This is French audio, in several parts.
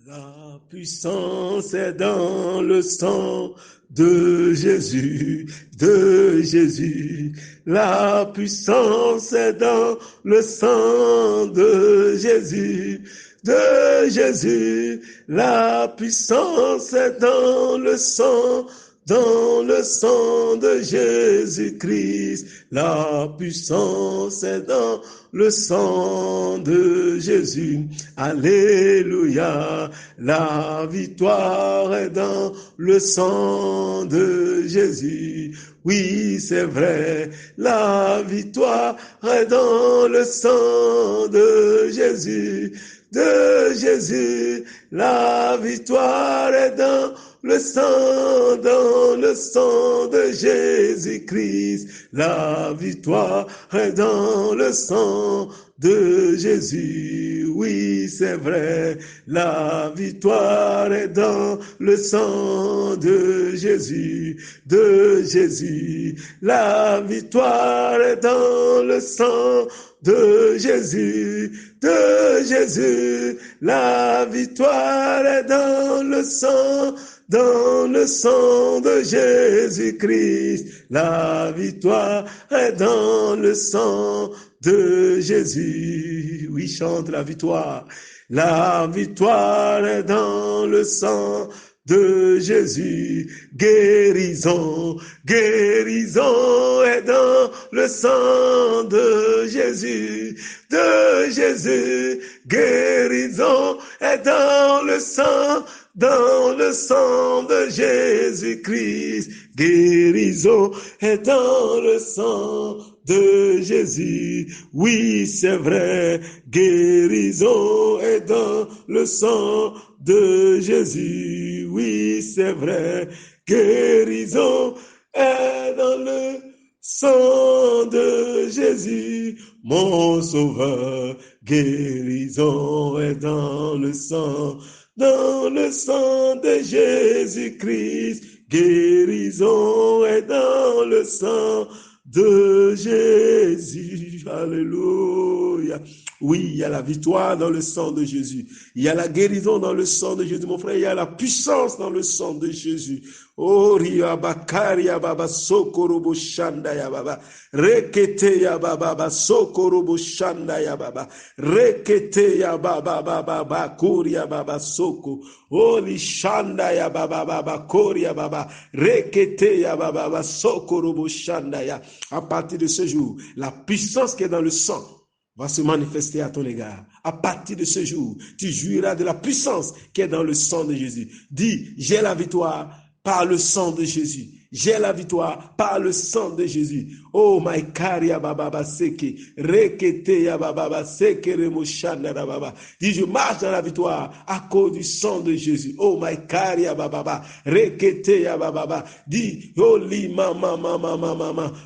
La puissance est dans le sang de Jésus, de Jésus. La puissance est dans le sang de Jésus, de Jésus. La puissance est dans le sang de Jésus-Christ. La puissance est dans le sang de Jésus. Alléluia. La victoire est dans le sang de Jésus. Oui, c'est vrai. La victoire est dans le sang de Jésus. De Jésus. La victoire est dans le sang de Jésus-Christ. La victoire est dans le sang de Jésus. Oui, c'est vrai. La victoire est dans le sang de Jésus. De Jésus. La victoire est dans le sang de Jésus. De Jésus. La victoire est dans le sang de Jésus-Christ. La victoire est dans le sang de Jésus. Oui, chante la victoire. La victoire est dans le sang de Jésus. Guérison, guérison est dans le sang de Jésus. De Jésus, guérison est dans le sang de Jésus-Christ. Guérison est dans le sang de Jésus. Oui, c'est vrai. Guérison est dans le sang de Jésus. Oui, c'est vrai. Guérison est dans le sang de Jésus. Mon sauveur, guérison est dans le sang de Jésus-Christ. Guérison est dans le sang de Jésus. Alléluia. Oui, il y a la victoire dans le sang de Jésus. Il y a la guérison dans le sang de Jésus, mon frère. Il y a la puissance dans le sang de Jésus. Oh, ria bakari ya baba sokorobo shanda ya baba. Rekete ya baba sokorobo shanda ya baba. Rekete ya baba baba kori ya baba soko. Oh, li shanda ya baba kori ya baba. Rekete ya baba sokorobo shanda ya. À partir de ce jour, la puissance qui est dans le sang va se manifester à ton égard. À partir de ce jour, tu jouiras de la puissance qui est dans le sang de Jésus. Dis, j'ai la victoire par le sang de Jésus. J'ai la victoire par le sang de Jésus. Oh, my karia baba seke, rekete ya baba seke remoshana baba. Dis, je marche dans la victoire à cause du sang de Jésus. Oh, my karia baba, rekete ya baba. Dis, oh, li mama.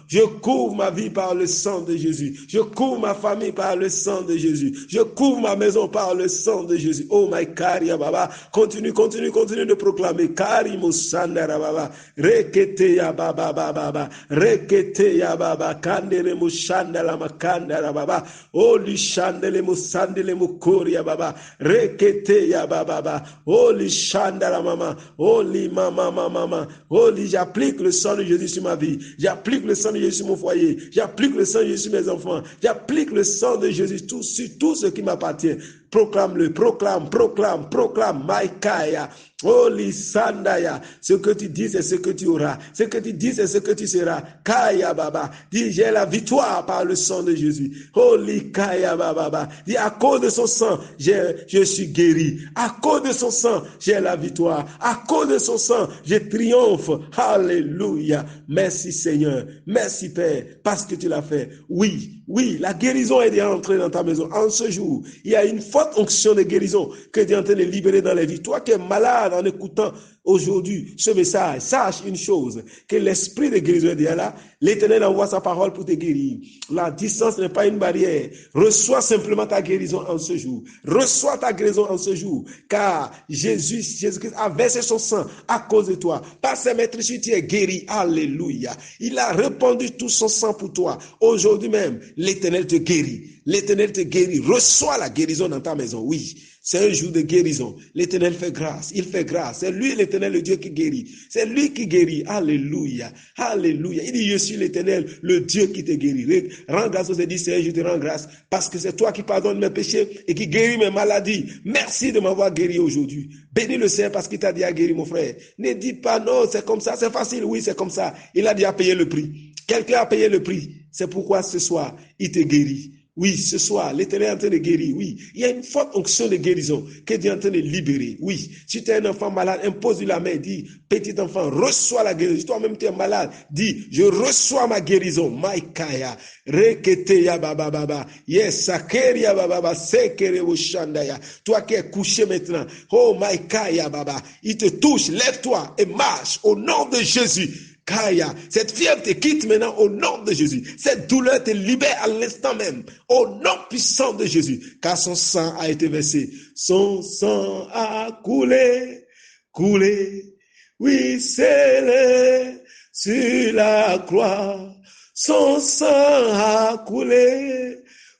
Je couvre ma vie par le sang de Jésus. Je couvre ma famille par le sang de Jésus. Je couvre ma maison par le sang de Jésus. Oh, my karia baba. Continue de proclamer. Kari mosana baba, rekete ya baba, rekete ya baba, kandele mushanda la makanda la baba, oli shandele musandele mukori ya baba, rekete ya baba, oli shanda la mama, oli mama, oli, j'applique le sang de Jésus sur ma vie, j'applique le sang de Jésus sur mon foyer, j'applique le sang de Jésus sur mes enfants, j'applique le sang de Jésus sur tout ce qui m'appartient. Proclame-le, proclame, Maïkaya, Holy Sandaya, ce que tu dis, c'est ce que tu auras, ce que tu dis, c'est ce que tu seras, Kaya Baba, dis, j'ai la victoire par le sang de Jésus, Holy Kaya Baba, dis, à cause de son sang, je suis guéri, à cause de son sang, j'ai la victoire, à cause de son sang, je triomphe, Alléluia, merci Seigneur, merci Père, parce que tu l'as fait, oui, la guérison est déjà entrée dans ta maison. En ce jour, il y a une forte onction de guérison que tu es en train de libérer dans les vies. Toi qui es malade en écoutant aujourd'hui ce message, sache une chose, que l'esprit de guérison est déjà là. L'Éternel envoie sa parole pour te guérir. La distance n'est pas une barrière. Reçois simplement ta guérison en ce jour. Reçois ta guérison en ce jour. Car Jésus-Christ a versé son sang à cause de toi. Par ses maîtrises, tu es guéri. Alléluia. Il a répandu tout son sang pour toi. Aujourd'hui même, l'Éternel te guérit. L'Éternel te guérit. Reçois la guérison dans ta maison. Oui. C'est un jour de guérison. L'Éternel fait grâce. Il fait grâce. C'est lui, l'Éternel, le Dieu qui guérit. C'est lui qui guérit. Alléluia. Alléluia. Il dit, je suis l'Éternel, le Dieu qui te guérit. Rends grâce au Seigneur, je te rends grâce parce que c'est toi qui pardonnes mes péchés et qui guéris mes maladies. Merci de m'avoir guéri aujourd'hui. Bénis le Seigneur parce qu'il t'a déjà guéri, mon frère. Ne dis pas non, c'est comme ça, c'est facile. Oui, c'est comme ça. Il a déjà payé le prix. Quelqu'un a payé le prix. C'est pourquoi ce soir, il te guérit. Oui, ce soir, l'Éternel est en train de guérir. Oui, il y a une forte onction de guérison que Dieu est en train de libérer. Oui, si tu es un enfant malade, impose-lui la main. Dis, petit enfant, reçois la guérison. Si toi-même tu es malade, dis, je reçois ma guérison. Maikaya, reketeya baba baba, yes, sakeria baba baba, sekerebo shandaya. Toi qui es couché maintenant, oh maikaya baba, il te touche, lève-toi et marche au nom de Jésus. Kaya, cette fièvre te quitte maintenant au nom de Jésus. Cette douleur te libère à l'instant même au nom puissant de Jésus. Car son sang a été versé. Son sang a coulé, coulé. Oui, scellé sur la croix. Son sang a coulé,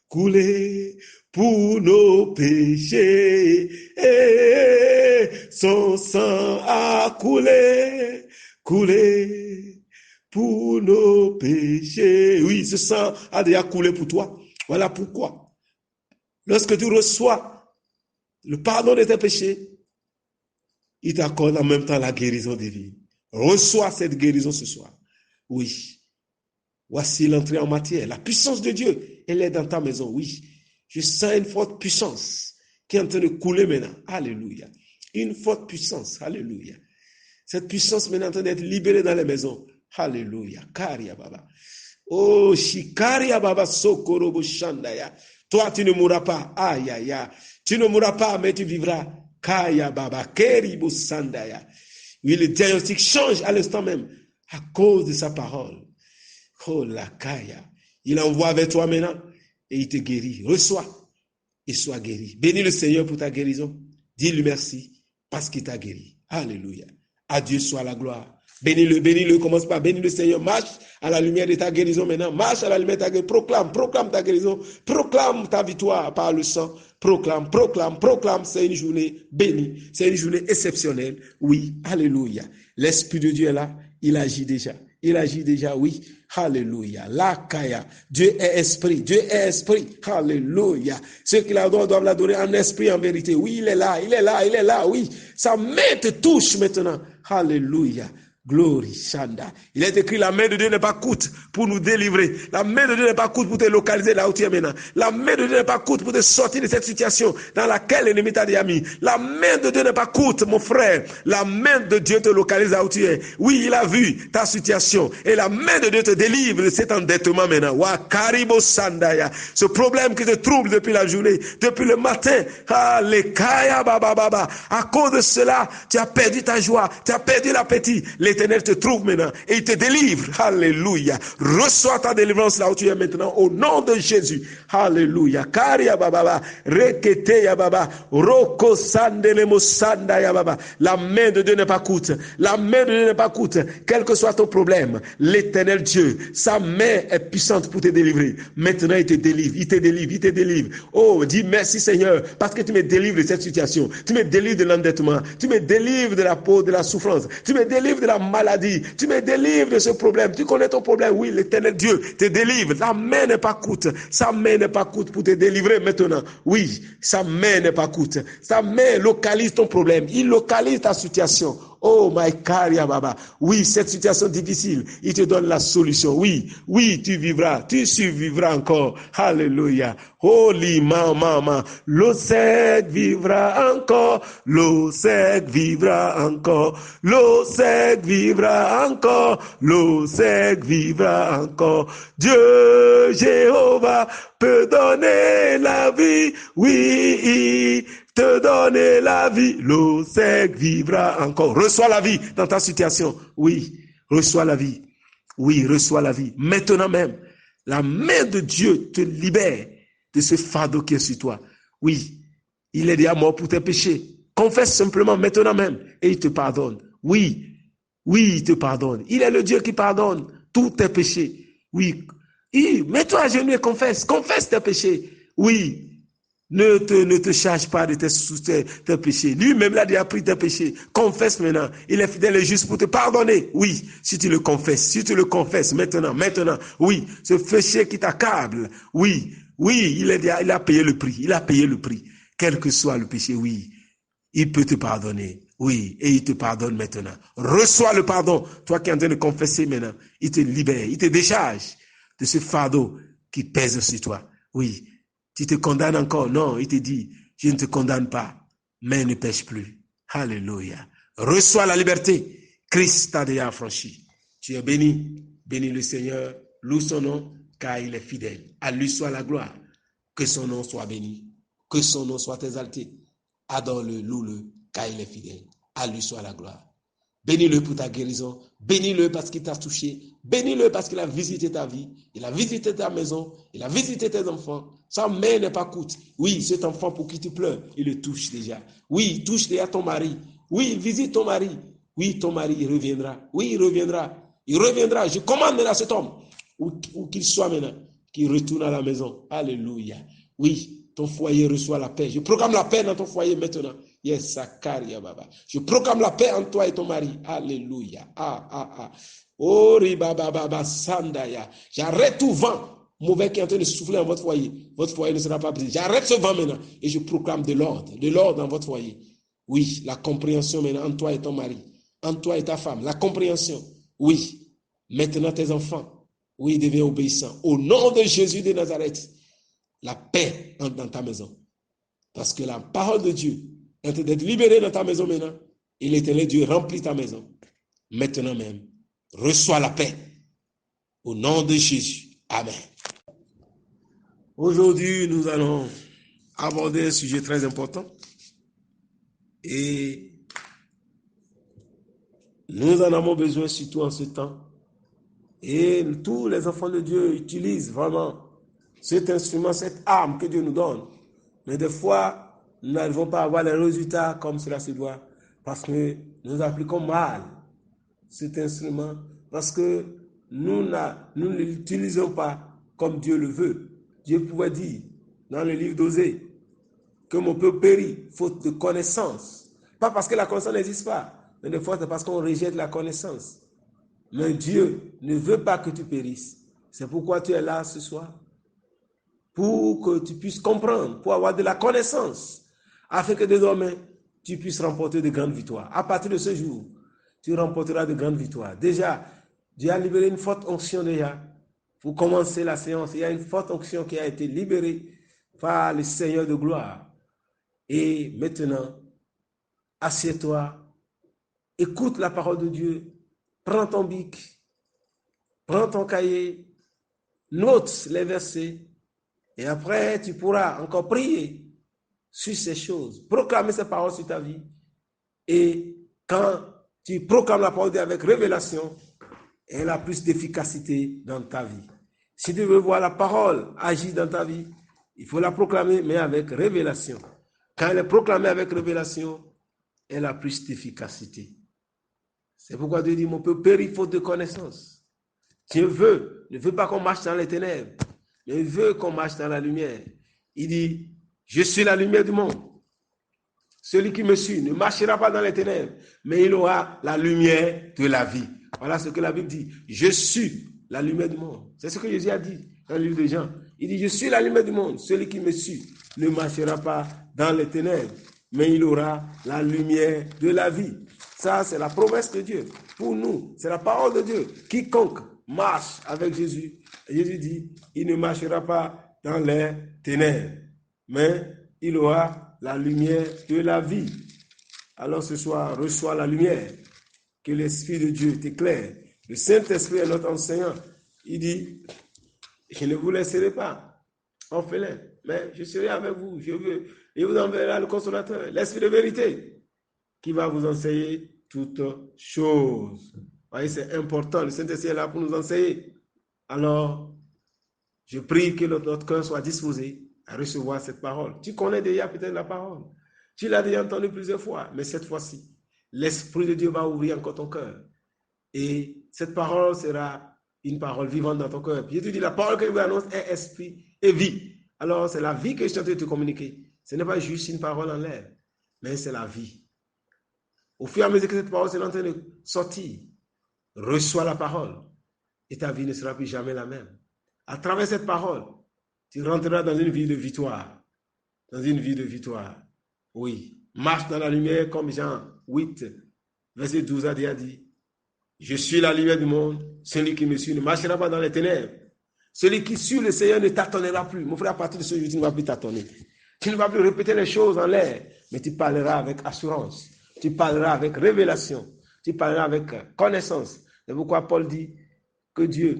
coulé pour nos péchés. Et son sang a coulé, coulé pour nos péchés. Oui, ce sang a déjà coulé pour toi. Voilà pourquoi, lorsque tu reçois le pardon de tes péchés, il t'accorde en même temps la guérison divine. Reçois cette guérison ce soir. Oui. Voici l'entrée en matière. La puissance de Dieu, elle est dans ta maison. Oui. Je sens une forte puissance qui est en train de couler maintenant. Alléluia. Une forte puissance. Alléluia. Cette puissance maintenant est en train d'être libérée dans les maisons. Alléluia. Karia Baba. Oh, Shikaria Baba Sokorobo Shandaya. Toi, tu ne mourras pas. Aïe, aïe, aïe. Tu ne mourras pas, mais tu vivras. Kaya Baba. Keribo Sandaya. Oui, le diagnostic change à l'instant même à cause de sa parole. Oh, la Kaya. Il envoie vers toi maintenant et il te guérit. Reçois et sois guéri. Bénis le Seigneur pour ta guérison. Dis-lui merci parce qu'il t'a guéri. Alléluia. À Dieu soit la gloire. Bénis-le, commence par bénir le Seigneur. Marche à la lumière de ta guérison maintenant. Marche à la lumière de ta guérison. Proclame ta guérison. Proclame ta victoire par le sang. Proclame. C'est une journée bénie. C'est une journée exceptionnelle. Oui, alléluia. L'Esprit de Dieu est là. Il agit déjà, oui. Alléluia. La Kaya. Dieu est esprit. Alléluia. Ceux qui l'adorent doivent l'adorer en esprit, en vérité. Oui, il est là, oui. Sa main te touche maintenant. Alléluia. Glory, Shanda. Il est écrit, la main de Dieu n'est pas courte pour nous délivrer. La main de Dieu n'est pas courte pour te localiser là où tu es maintenant. La main de Dieu n'est pas courte pour te sortir de cette situation dans laquelle l'ennemi t'a déjà mis. La main de Dieu n'est pas courte, mon frère. La main de Dieu te localise là où tu es. Oui, il a vu ta situation. Et la main de Dieu te délivre de cet endettement maintenant. Wa Karibo Sandaya. Ce problème qui te trouble depuis la journée, depuis le matin. Ah, les Kaya Baba Baba. À cause de cela, tu as perdu ta joie. Tu as perdu l'appétit. L'Éternel te trouve maintenant et il te délivre. Alléluia. Reçois ta délivrance là où tu es maintenant au nom de Jésus. Alléluia. Karia baba, rekete ya baba, roko sandele mosanda ya baba. La main de Dieu n'est pas courte. La main de Dieu n'est pas courte. Quel que soit ton problème, l'Éternel Dieu, sa main est puissante pour te délivrer. Maintenant, il te délivre. Oh, dis merci Seigneur parce que tu me délivres de cette situation. Tu me délivres de l'endettement. Tu me délivres de la peau, de la souffrance. Tu me délivres de la maladie, tu me délivres de ce problème, tu connais ton problème, oui, l'Éternel Dieu te délivre, sa main n'est pas courte pour te délivrer maintenant, oui, sa main n'est pas courte, sa main localise ton problème, il localise ta situation. Oh my Karia Baba, oui, cette situation difficile, il te donne la solution, oui, tu survivras encore, alléluia. Holy mama, l'Osec vivra encore, l'Osec vivra encore, Dieu Jéhovah peut donner la vie, oui, te donner la vie, l'Osec vivra encore. Reçois la vie dans ta situation, oui, reçois la vie, maintenant même, la main de Dieu te libère de ce fardeau qui est sur toi. Oui, il est déjà mort pour tes péchés. Confesse simplement maintenant même et il te pardonne. Oui, il te pardonne. Il est le Dieu qui pardonne tous tes péchés. Oui, mets-toi à genoux et confesse tes péchés. Oui, Ne te charge pas de tes péchés. Lui-même, il a déjà pris tes péchés. Confesse maintenant. Il est fidèle et juste pour te pardonner. Oui, si tu le confesses maintenant. Oui, ce péché qui t'accable. Oui, il a payé le prix. Quel que soit le péché, oui. Il peut te pardonner. Oui, et il te pardonne maintenant. Reçois le pardon. Toi qui es en train de confesser maintenant, il te libère, il te décharge de ce fardeau qui pèse sur toi. Oui, tu te condamnes encore. Non, il te dit, je ne te condamne pas, mais ne pêche plus. Alléluia. Reçois la liberté. Christ t'a déjà affranchi. Tu es béni. Bénis le Seigneur. Loue son nom, car il est fidèle. À lui soit la gloire. Que son nom soit béni. Que son nom soit exalté. Adore-le, loue-le, car il est fidèle. À lui soit la gloire. Bénis-le pour ta guérison. Bénis-le parce qu'il t'a touché. Bénis-le parce qu'il a visité ta vie. Il a visité ta maison. Il a visité tes enfants. Sa main n'est pas courte. Oui, cet enfant pour qui tu pleures, il le touche déjà. Oui, il touche déjà ton mari. Oui, visite ton mari. Oui, ton mari, il reviendra. Oui, il reviendra. Il reviendra. Je commande à cet homme, où qu'il soit maintenant, qu'il retourne à la maison. Alléluia. Oui, ton foyer reçoit la paix. Je proclame la paix dans ton foyer maintenant. Yes, Sakaria Baba. Je proclame la paix entre toi et ton mari. Alléluia. Oh, Baba Sandaya. J'arrête tout vent mauvais qui est en train de souffler dans votre foyer. Votre foyer ne sera pas brisé. J'arrête ce vent maintenant et je proclame de l'ordre dans votre foyer. Oui, la compréhension maintenant entre toi et ton mari, entre toi et ta femme. La compréhension. Oui, maintenant tes enfants. Oui, deviens obéissants. Au nom de Jésus de Nazareth. La paix entre dans ta maison. Parce que la parole de Dieu est en train d'être libérée dans ta maison maintenant. Et l'Éternel Dieu remplit ta maison. Maintenant même, reçois la paix. Au nom de Jésus. Amen. Aujourd'hui, nous allons aborder un sujet très important. Et nous en avons besoin surtout en ce temps. Et tous les enfants de Dieu utilisent vraiment cet instrument, cette arme que Dieu nous donne. Mais des fois, nous n'arrivons pas à avoir les résultats comme cela se doit parce que nous appliquons mal cet instrument, parce que nous ne l'utilisons pas comme Dieu le veut. Dieu pouvait dire dans le livre d'Osée que mon peuple périt faute de connaissance. Pas parce que la connaissance n'existe pas, mais des fois c'est parce qu'on rejette la connaissance. Mais Dieu ne veut pas que tu périsses. C'est pourquoi tu es là ce soir. Pour que tu puisses comprendre, pour avoir de la connaissance, afin que désormais, tu puisses remporter de grandes victoires. À partir de ce jour, tu remporteras de grandes victoires. Déjà, Dieu a libéré une forte onction déjà. Pour commencer la séance, il y a une forte onction qui a été libérée par le Seigneur de gloire. Et maintenant, assieds-toi, écoute la parole de Dieu, prends ton bic, prends ton cahier, note les versets, et après, tu pourras encore prier sur ces choses, proclamer ces paroles sur ta vie. Et quand tu proclames la parole avec révélation, elle a plus d'efficacité dans ta vie. Si tu veux voir la parole agir dans ta vie, il faut la proclamer, mais avec révélation. Quand elle est proclamée avec révélation, elle a plus d'efficacité. C'est pourquoi Dieu dit, mon peuple périt faute de connaissance. Dieu ne veut pas qu'on marche dans les ténèbres, mais il veut qu'on marche dans la lumière. Il dit, je suis la lumière du monde. Celui qui me suit ne marchera pas dans les ténèbres, mais il aura la lumière de la vie. Voilà ce que la Bible dit. Je suis la lumière du monde. C'est ce que Jésus a dit dans le livre de Jean. Il dit, je suis la lumière du monde. Celui qui me suit ne marchera pas dans les ténèbres, mais il aura la lumière de la vie. Ça, c'est la promesse de Dieu. Pour nous, c'est la parole de Dieu. Quiconque marche avec Jésus, Jésus dit, il ne marchera pas dans les ténèbres, mais il aura la lumière de la vie. Alors ce soir, reçois la lumière, que l'Esprit de Dieu t'éclaire. Le Saint-Esprit est notre enseignant. Il dit, je ne vous laisserai pas orphelin, mais je serai avec vous. Je vous enverrai le consolateur, l'Esprit de vérité, qui va vous enseigner toutes choses. Vous voyez, c'est important. Le Saint-Esprit est là pour nous enseigner. Alors, je prie que notre cœur soit disposé à recevoir cette parole. Tu connais déjà peut-être la parole. Tu l'as déjà entendue plusieurs fois, mais cette fois-ci, l'Esprit de Dieu va ouvrir encore ton cœur. Et cette parole sera une parole vivante dans ton cœur. Puis Jésus dit, la parole que je vous annonce est esprit et vie. Alors, c'est la vie que je suis en train de te communiquer. Ce n'est pas juste une parole en l'air, mais c'est la vie. Au fur et à mesure que cette parole est en train de sortir, reçois la parole et ta vie ne sera plus jamais la même. À travers cette parole, tu rentreras dans une vie de victoire. Dans une vie de victoire. Oui. Marche dans la lumière comme Jean 8, verset 12 a déjà dit. Je suis la lumière du monde. Celui qui me suit ne marchera pas dans les ténèbres. Celui qui suit le Seigneur ne tâtonnera plus. Mon frère, à partir de ce jour, tu ne vas plus tâtonner. Tu ne vas plus répéter les choses en l'air, mais tu parleras avec assurance. Tu parleras avec révélation. Tu parleras avec connaissance. C'est pourquoi Paul dit que Dieu,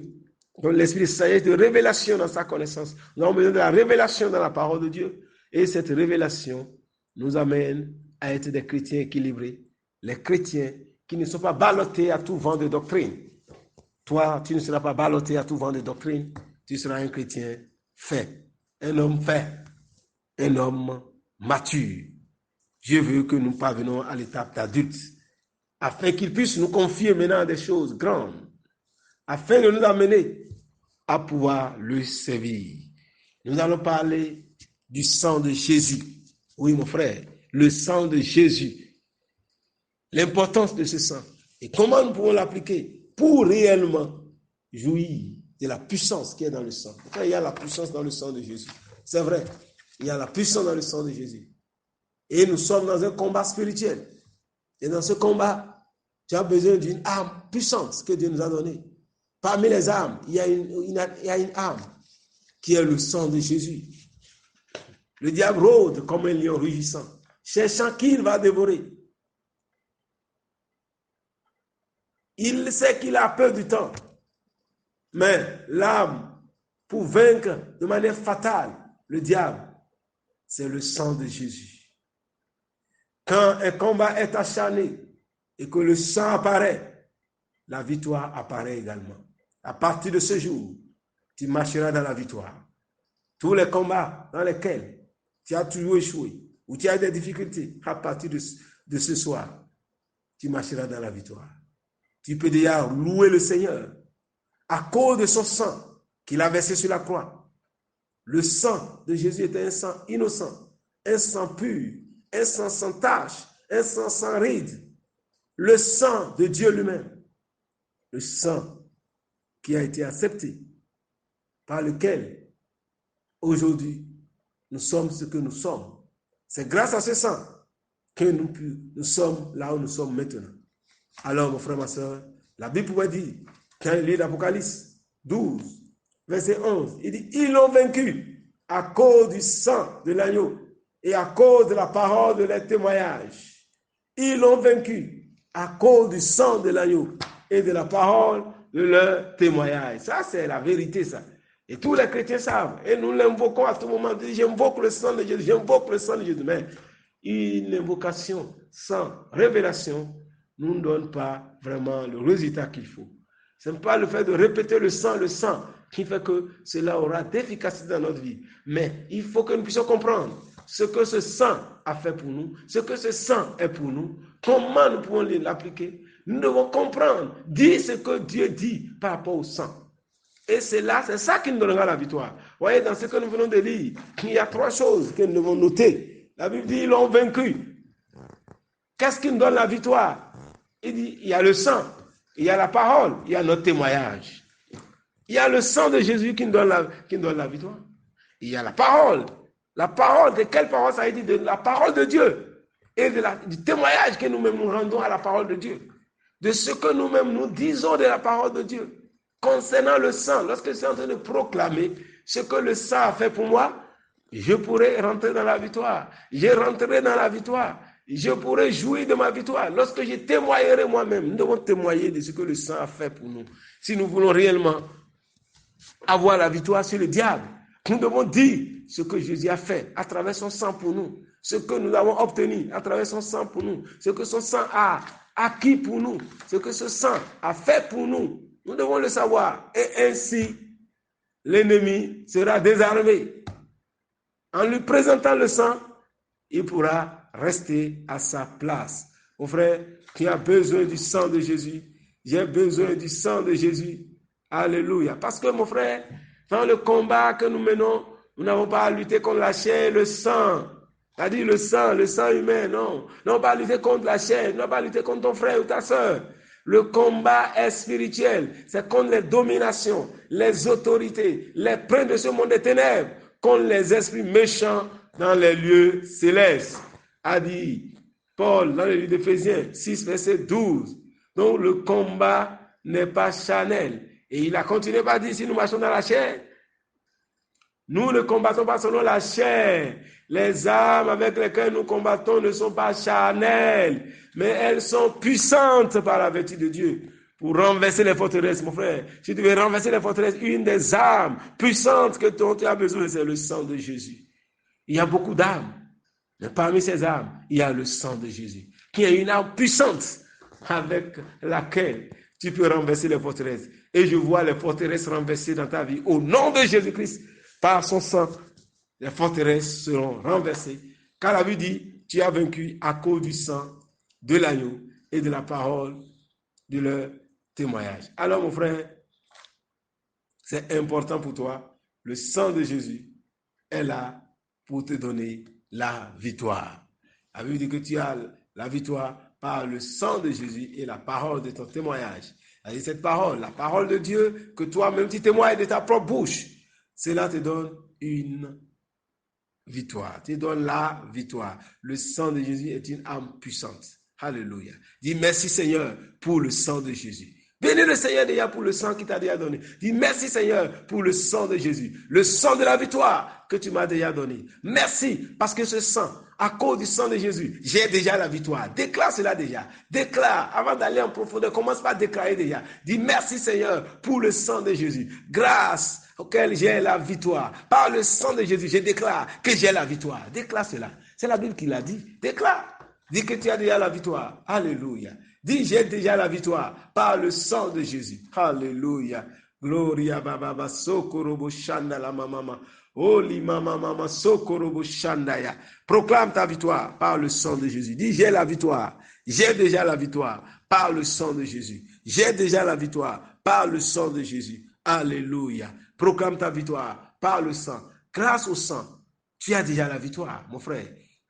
donc l'Esprit Saint de révélation dans sa connaissance. Nous avons besoin de la révélation dans la parole de Dieu. Et cette révélation nous amène à être des chrétiens équilibrés. Les chrétiens qui ne sont pas ballottés à tout vent de doctrine. Toi, tu ne seras pas ballotté à tout vent de doctrine. Tu seras un chrétien fait. Un homme fait. Un homme mature. Dieu veut que nous parvenions à l'étape d'adulte, afin qu'il puisse nous confier maintenant des choses grandes, afin de nous amener à pouvoir le servir. Nous allons parler du sang de Jésus. Oui, mon frère, le sang de Jésus. L'importance de ce sang. Et comment nous pouvons l'appliquer pour réellement jouir de la puissance qui est dans le sang. Frère, il y a la puissance dans le sang de Jésus. C'est vrai, il y a la puissance dans le sang de Jésus. Et nous sommes dans un combat spirituel. Et dans ce combat, tu as besoin d'une arme puissante que Dieu nous a donnée. Parmi les armes, il y a une arme qui est le sang de Jésus. Le diable rôde comme un lion rugissant, cherchant qui il va dévorer. Il sait qu'il a peur du temps. Mais l'arme pour vaincre de manière fatale le diable, c'est le sang de Jésus. Quand un combat est acharné et que le sang apparaît, la victoire apparaît également. À partir de ce jour, tu marcheras dans la victoire. Tous les combats dans lesquels tu as toujours échoué ou tu as des difficultés, à partir de ce soir, tu marcheras dans la victoire. Tu peux déjà louer le Seigneur à cause de son sang qu'il a versé sur la croix. Le sang de Jésus était un sang innocent, un sang pur, un sang sans tache, un sang sans ride. Le sang de Dieu lui-même, le sang qui a été accepté, par lequel aujourd'hui nous sommes ce que nous sommes. C'est grâce à ce sang que nous sommes là où nous sommes maintenant. Alors, mon frère, ma soeur, la Bible pourrait dire, quand il lit l'Apocalypse 12, verset 11, il dit, ils l'ont vaincu à cause du sang de l'agneau et à cause de la parole de leur témoignage. Ils l'ont vaincu à cause du sang de l'agneau et de la parole de leur témoignage. Ça, c'est la vérité, ça. Et tous les chrétiens savent. Et nous l'invoquons à tout moment. J'invoque le sang de Jésus, j'invoque le sang de Jésus. Mais une invocation sans révélation nous ne donne pas vraiment le résultat qu'il faut. Ce n'est pas le fait de répéter le sang qui fait que cela aura d'efficacité dans notre vie. Mais il faut que nous puissions comprendre ce que ce sang a fait pour nous, ce que ce sang est pour nous, comment nous pouvons l'appliquer. Nous devons comprendre, dire ce que Dieu dit par rapport au sang. Et c'est ça qui nous donnera la victoire. Vous voyez, dans ce que nous venons de lire, il y a 3 choses que nous devons noter. La Bible dit, ils l'ont vaincu. Qu'est-ce qui nous donne la victoire? Il dit, il y a le sang, il y a la parole, il y a notre témoignage. Il y a le sang de Jésus qui nous donne la victoire. Il y a la parole. La parole, de quelle parole ça a été? De la parole de Dieu. Et du témoignage que nous-mêmes nous rendons à la parole de Dieu. De ce que nous-mêmes nous disons de la parole de Dieu. Concernant le sang, lorsque je suis en train de proclamer ce que le sang a fait pour moi, je pourrai rentrer dans la victoire. Je rentrerai dans la victoire. Je pourrai jouir de ma victoire. Lorsque je témoignerai moi-même, nous devons témoigner de ce que le sang a fait pour nous. Si nous voulons réellement avoir la victoire sur le diable, nous devons dire ce que Jésus a fait à travers son sang pour nous, ce que nous avons obtenu à travers son sang pour nous, ce que son sang a acquis pour nous, ce que ce sang a fait pour nous. Nous devons le savoir. Et ainsi, l'ennemi sera désarmé. En lui présentant le sang, il pourra rester à sa place. Mon frère, tu as besoin du sang de Jésus. J'ai besoin du sang de Jésus. Alléluia. Parce que, mon frère, dans le combat que nous menons, Nous n'avons pas à lutter contre la chair et le sang. C'est-à-dire le sang humain, non. Nous n'avons pas à lutter contre la chair, nous n'avons pas à lutter contre ton frère ou ta soeur. Le combat est spirituel. C'est contre les dominations, les autorités, les princes de ce monde des ténèbres, contre les esprits méchants dans les lieux célestes. A dit Paul dans le livre d'Éphésiens 6, verset 12. Donc le combat n'est pas charnel. Et il a continué par dire, si nous marchons dans la chair, nous ne combattons pas selon la chair. Les armes avec lesquelles nous combattons ne sont pas charnelles, mais elles sont puissantes par la vertu de Dieu pour renverser les forteresses, mon frère. Si tu veux renverser les forteresses, une des armes puissantes dont tu as besoin, c'est le sang de Jésus. Il y a beaucoup d'armes, mais parmi ces armes, il y a le sang de Jésus, qui est une arme puissante avec laquelle tu peux renverser les forteresses. Et je vois les forteresses renversées dans ta vie. Au nom de Jésus-Christ, par son sang, les forteresses seront renversées. Car la Bible dit, tu as vaincu à cause du sang, de l'agneau et de la parole de leur témoignage. Alors mon frère, c'est important pour toi. Le sang de Jésus est là pour te donner la victoire. La Bible dit que tu as la victoire par le sang de Jésus et la parole de ton témoignage. C'est-à-dire cette parole, la parole de Dieu, que toi-même tu témoignes de ta propre bouche, cela te donne une victoire. Tu donnes la victoire. Le sang de Jésus est une arme puissante. Alléluia. Dis merci Seigneur pour le sang de Jésus. Bénis le Seigneur déjà pour le sang qu'il t'a déjà donné. Dis merci Seigneur pour le sang de Jésus. Le sang de la victoire que tu m'as déjà donné. Merci parce que ce sang, à cause du sang de Jésus, j'ai déjà la victoire. Déclare cela déjà. Déclare, avant d'aller en profondeur, commence par déclarer déjà. Dis merci Seigneur pour le sang de Jésus. Grâce auquel j'ai la victoire. Par le sang de Jésus, je déclare que j'ai la victoire. Déclare cela. C'est la Bible qui l'a dit. Déclare. Dis que tu as déjà la victoire. Alléluia. Dis, j'ai déjà la victoire par le sang de Jésus. Alléluia. Gloria baba sokorobo shanda la mama. Oli mama sokorobo shandaya. Proclame ta victoire par le sang de Jésus. Dis, j'ai la victoire. J'ai déjà la victoire par le sang de Jésus. J'ai déjà la victoire par le sang de Jésus. Alléluia. Proclame ta victoire par le sang. Grâce au sang, tu as déjà la victoire, mon frère.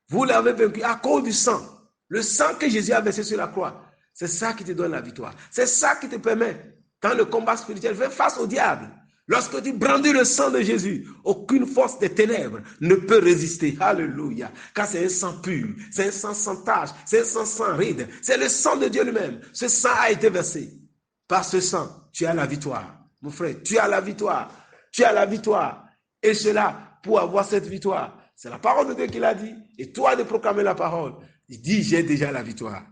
Vous l'avez vaincu à cause du sang. Le sang que Jésus a versé sur la croix. C'est ça qui te donne la victoire. C'est ça qui te permet, dans le combat spirituel, faire face au diable. Lorsque tu brandis le sang de Jésus, aucune force des ténèbres ne peut résister. Alléluia. Car c'est un sang pur, c'est un sang sans tache, c'est un sang sans ride. C'est le sang de Dieu lui-même. Ce sang a été versé. Par ce sang, tu as la victoire. Mon frère, tu as la victoire. Tu as la victoire. Et cela, pour avoir cette victoire, c'est la parole de Dieu qui l'a dit. Et toi de proclamer la parole. Il dit, j'ai déjà la victoire.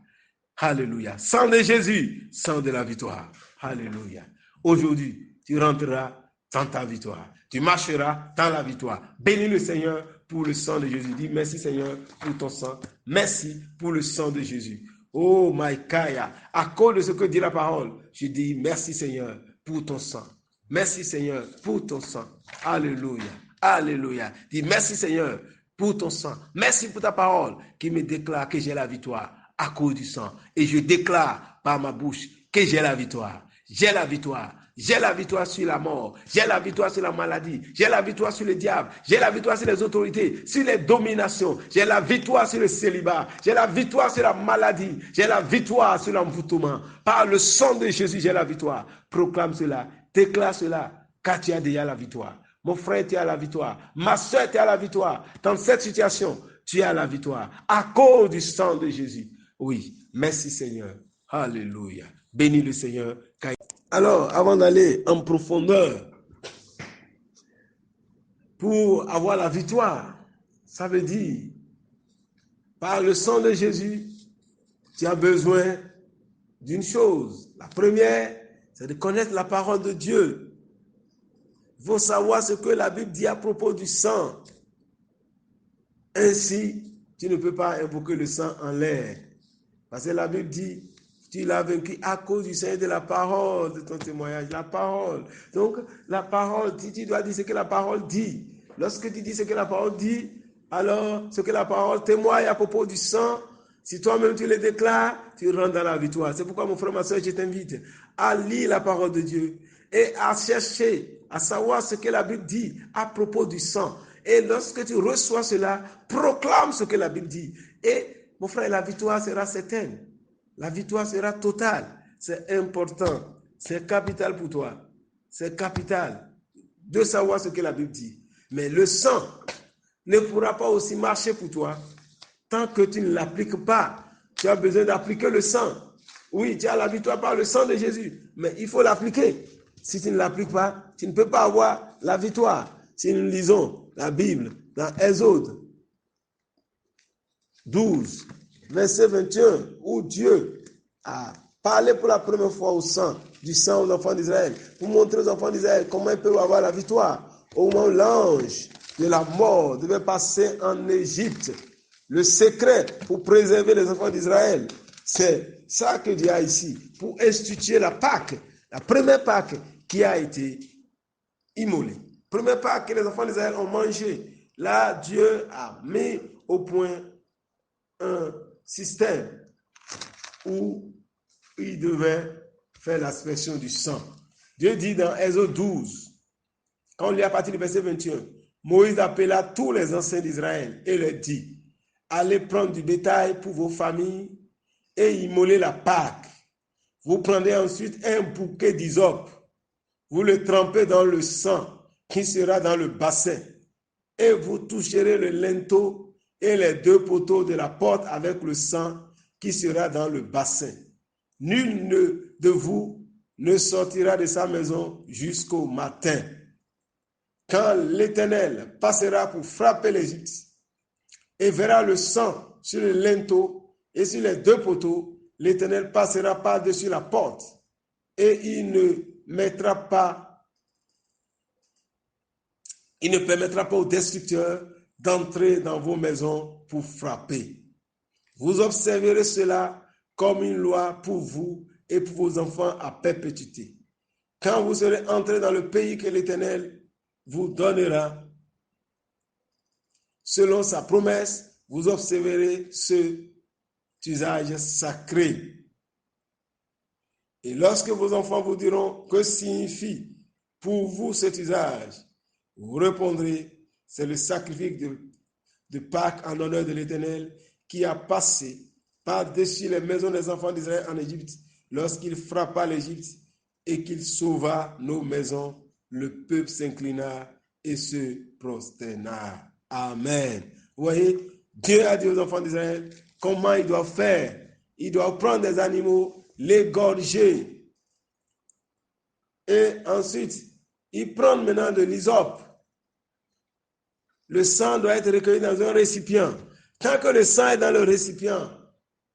Alléluia. Sang de Jésus, sang de la victoire. Alléluia. Aujourd'hui, tu rentreras dans ta victoire. Tu marcheras dans la victoire. Bénis le Seigneur pour le sang de Jésus. Dis merci Seigneur pour ton sang. Merci pour le sang de Jésus. Oh my Kaya, à cause de ce que dit la parole, je dis merci Seigneur pour ton sang. Merci Seigneur pour ton sang. Alléluia. Alléluia. Dis merci Seigneur pour ton sang. Merci pour ta parole qui me déclare que j'ai la victoire à cause du sang. Et je déclare par ma bouche que j'ai la victoire. J'ai la victoire. J'ai la victoire sur la mort. J'ai la victoire sur la maladie. J'ai la victoire sur le diable. J'ai la victoire sur les autorités, sur les dominations. J'ai la victoire sur le célibat. J'ai la victoire sur la maladie. J'ai la victoire sur l'envoûtement. Par le sang de Jésus, j'ai la victoire. Proclame cela. Déclare cela. Car tu as déjà la victoire. Mon frère, tu as la victoire. Ma soeur, tu as la victoire. Dans cette situation, tu as la victoire. À cause du sang de Jésus. Oui. Merci Seigneur. Alléluia. Bénis le Seigneur. Alors, avant d'aller en profondeur, pour avoir la victoire, ça veut dire, par le sang de Jésus, tu as besoin d'une chose. La première, c'est de connaître la parole de Dieu. Il faut savoir ce que la Bible dit à propos du sang. Ainsi, tu ne peux pas invoquer le sang en l'air. Parce que la Bible dit, tu l'as vaincu à cause du Seigneur de la parole, de ton témoignage, la parole. Donc, la parole, tu dois dire ce que la parole dit. Lorsque tu dis ce que la parole dit, alors ce que la parole témoigne à propos du sang, si toi-même tu le déclares, tu rentres dans la victoire. C'est pourquoi, mon frère, ma soeur, je t'invite à lire la parole de Dieu et à chercher, à savoir ce que la Bible dit à propos du sang. Et lorsque tu reçois cela, proclame ce que la Bible dit. Et mon frère, la victoire sera certaine. La victoire sera totale. C'est important. C'est capital pour toi. C'est capital de savoir ce que la Bible dit. Mais le sang ne pourra pas aussi marcher pour toi tant que tu ne l'appliques pas. Tu as besoin d'appliquer le sang. Oui, tu as la victoire par le sang de Jésus, mais il faut l'appliquer. Si tu ne l'appliques pas, tu ne peux pas avoir la victoire. Si nous lisons la Bible dans Exode 12, verset 21, où Dieu a parlé pour la première fois du sang aux enfants d'Israël, pour montrer aux enfants d'Israël comment ils peuvent avoir la victoire. Au moment où l'ange de la mort devait passer en Égypte, le secret pour préserver les enfants d'Israël, c'est ça que Dieu a ici, pour instituer la Pâque, la première Pâque qui a été immolée. Première Pâque que les enfants d'Israël ont mangé. Là, Dieu a mis au point un système où il devait faire l'aspersion du sang. Dieu dit dans Exode 12, quand on lit à partir du verset 21, Moïse appela tous les anciens d'Israël et leur dit, allez prendre du bétail pour vos familles et immoler la Pâque. Vous prendrez ensuite un bouquet d'hysope, vous le trempez dans le sang qui sera dans le bassin et vous toucherez le linteau et les 2 poteaux de la porte avec le sang qui sera dans le bassin. Nul de vous ne sortira de sa maison jusqu'au matin. Quand l'Éternel passera pour frapper l'Égypte et verra le sang sur le linteau et sur les 2 poteaux, l'Éternel passera par-dessus la porte et il ne permettra pas aux destructeurs d'entrer dans vos maisons pour frapper. Vous observerez cela comme une loi pour vous et pour vos enfants à perpétuité. Quand vous serez entrés dans le pays que l'Éternel vous donnera, selon sa promesse, vous observerez cet usage sacré. Et lorsque vos enfants vous diront que signifie pour vous cet usage, vous répondrez, c'est le sacrifice de Pâques en l'honneur de l'Éternel qui a passé par-dessus les maisons des enfants d'Israël en Égypte lorsqu'il frappa l'Égypte et qu'il sauva nos maisons. Le peuple s'inclina et se prosterna. Amen. Vous voyez, Dieu a dit aux enfants d'Israël comment ils doivent faire. Ils doivent prendre des animaux, les égorger. Et ensuite, ils prennent maintenant de l'hysope. Le sang doit être recueilli dans un récipient. Tant que le sang est dans le récipient,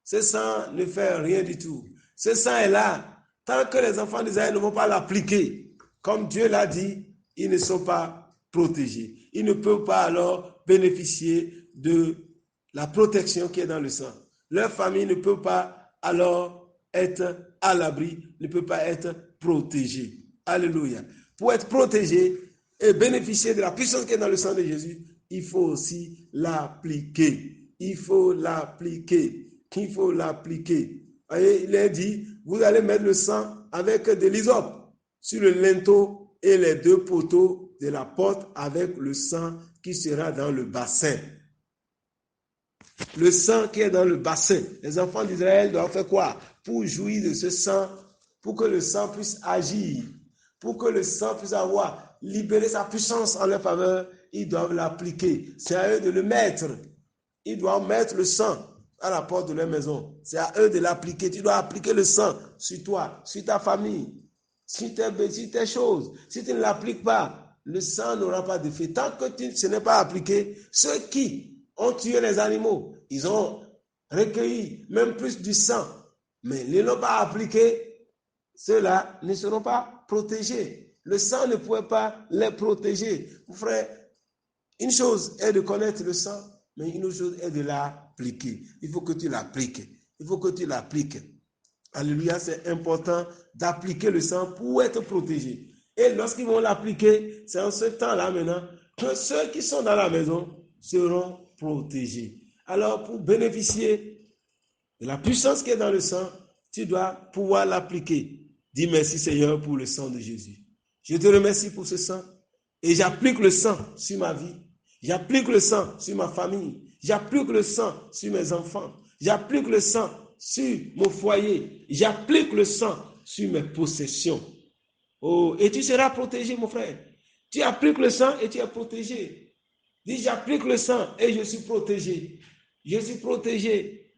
ce sang ne fait rien du tout. Ce sang est là. Tant que les enfants d'Israël ne vont pas l'appliquer, comme Dieu l'a dit, ils ne sont pas protégés. Ils ne peuvent pas alors bénéficier de la protection qui est dans le sang. Leur famille ne peut pas alors être à l'abri, ne peut pas être protégée. Alléluia. Pour être protégé et bénéficier de la puissance qui est dans le sang de Jésus, il faut aussi l'appliquer. Il faut l'appliquer. Il faut l'appliquer. Voyez, il est dit, vous allez mettre le sang avec de l'hysope sur le linteau et les 2 poteaux de la porte avec le sang qui sera dans le bassin. Le sang qui est dans le bassin. Les enfants d'Israël doivent faire quoi? Pour jouir de ce sang, pour que le sang puisse agir, pour que le sang puisse avoir libéré sa puissance en leur faveur, ils doivent l'appliquer. C'est à eux de le mettre. Ils doivent mettre le sang à la porte de leur maison. C'est à eux de l'appliquer. Tu dois appliquer le sang sur toi, sur ta famille, sur tes choses. Si tu ne l'appliques pas, le sang n'aura pas d'effet. Tant que ce n'est pas appliqué, ceux qui ont tué les animaux, ils ont recueilli même plus du sang, mais ils ne l'ont pas appliqué, ceux-là ne seront pas protégés. Le sang ne pouvait pas les protéger. Mon frère, une chose est de connaître le sang, mais une autre chose est de l'appliquer. Il faut que tu l'appliques. Il faut que tu l'appliques. Alléluia, c'est important d'appliquer le sang pour être protégé. Et lorsqu'ils vont l'appliquer, c'est en ce temps-là maintenant que ceux qui sont dans la maison seront protégés. Alors, pour bénéficier de la puissance qui est dans le sang, tu dois pouvoir l'appliquer. Dis merci Seigneur pour le sang de Jésus. Je te remercie pour ce sang. Et j'applique le sang sur ma vie. J'applique le sang sur ma famille. J'applique le sang sur mes enfants. J'applique le sang sur mon foyer. J'applique le sang sur mes possessions. Oh, et tu seras protégé, mon frère. Tu appliques le sang et tu es protégé. Dis, j'applique le sang et je suis protégé. Je suis protégé.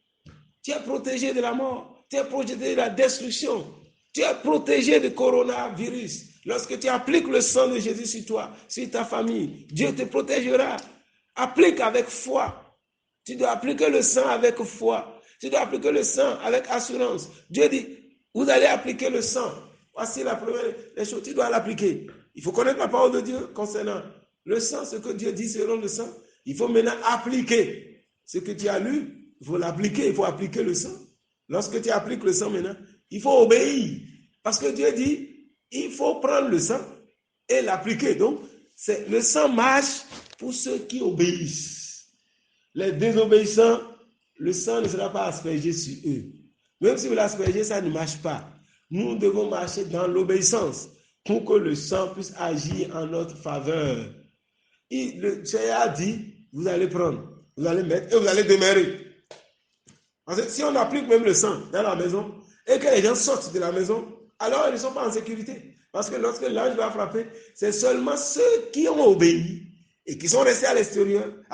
Tu es protégé de la mort. Tu es protégé de la destruction. Tu es protégé du coronavirus. Lorsque tu appliques le sang de Jésus sur toi, sur ta famille, Dieu te protégera. Applique avec foi. Tu dois appliquer le sang avec foi. Tu dois appliquer le sang avec assurance. Dieu dit, vous allez appliquer le sang. Voici la première des choses. Tu dois l'appliquer. Il faut connaître la parole de Dieu concernant le sang, ce que Dieu dit selon le sang. Il faut maintenant appliquer ce que tu as lu. Il faut l'appliquer. Il faut appliquer le sang. Lorsque tu appliques le sang maintenant, il faut obéir. Parce que Dieu dit, il faut prendre le sang et l'appliquer. Donc, le sang marche pour ceux qui obéissent. Les désobéissants, le sang ne sera pas aspergé sur eux. Même si vous l'aspergez, ça ne marche pas. Nous devons marcher dans l'obéissance pour que le sang puisse agir en notre faveur. Le Seigneur a dit, vous allez prendre, vous allez mettre et vous allez demeurer. Parce que si on applique même le sang dans la maison et que les gens sortent de la maison, alors ils ne sont pas en sécurité. Parce que lorsque l'ange va frapper, c'est seulement ceux qui ont obéi et qui sont restés à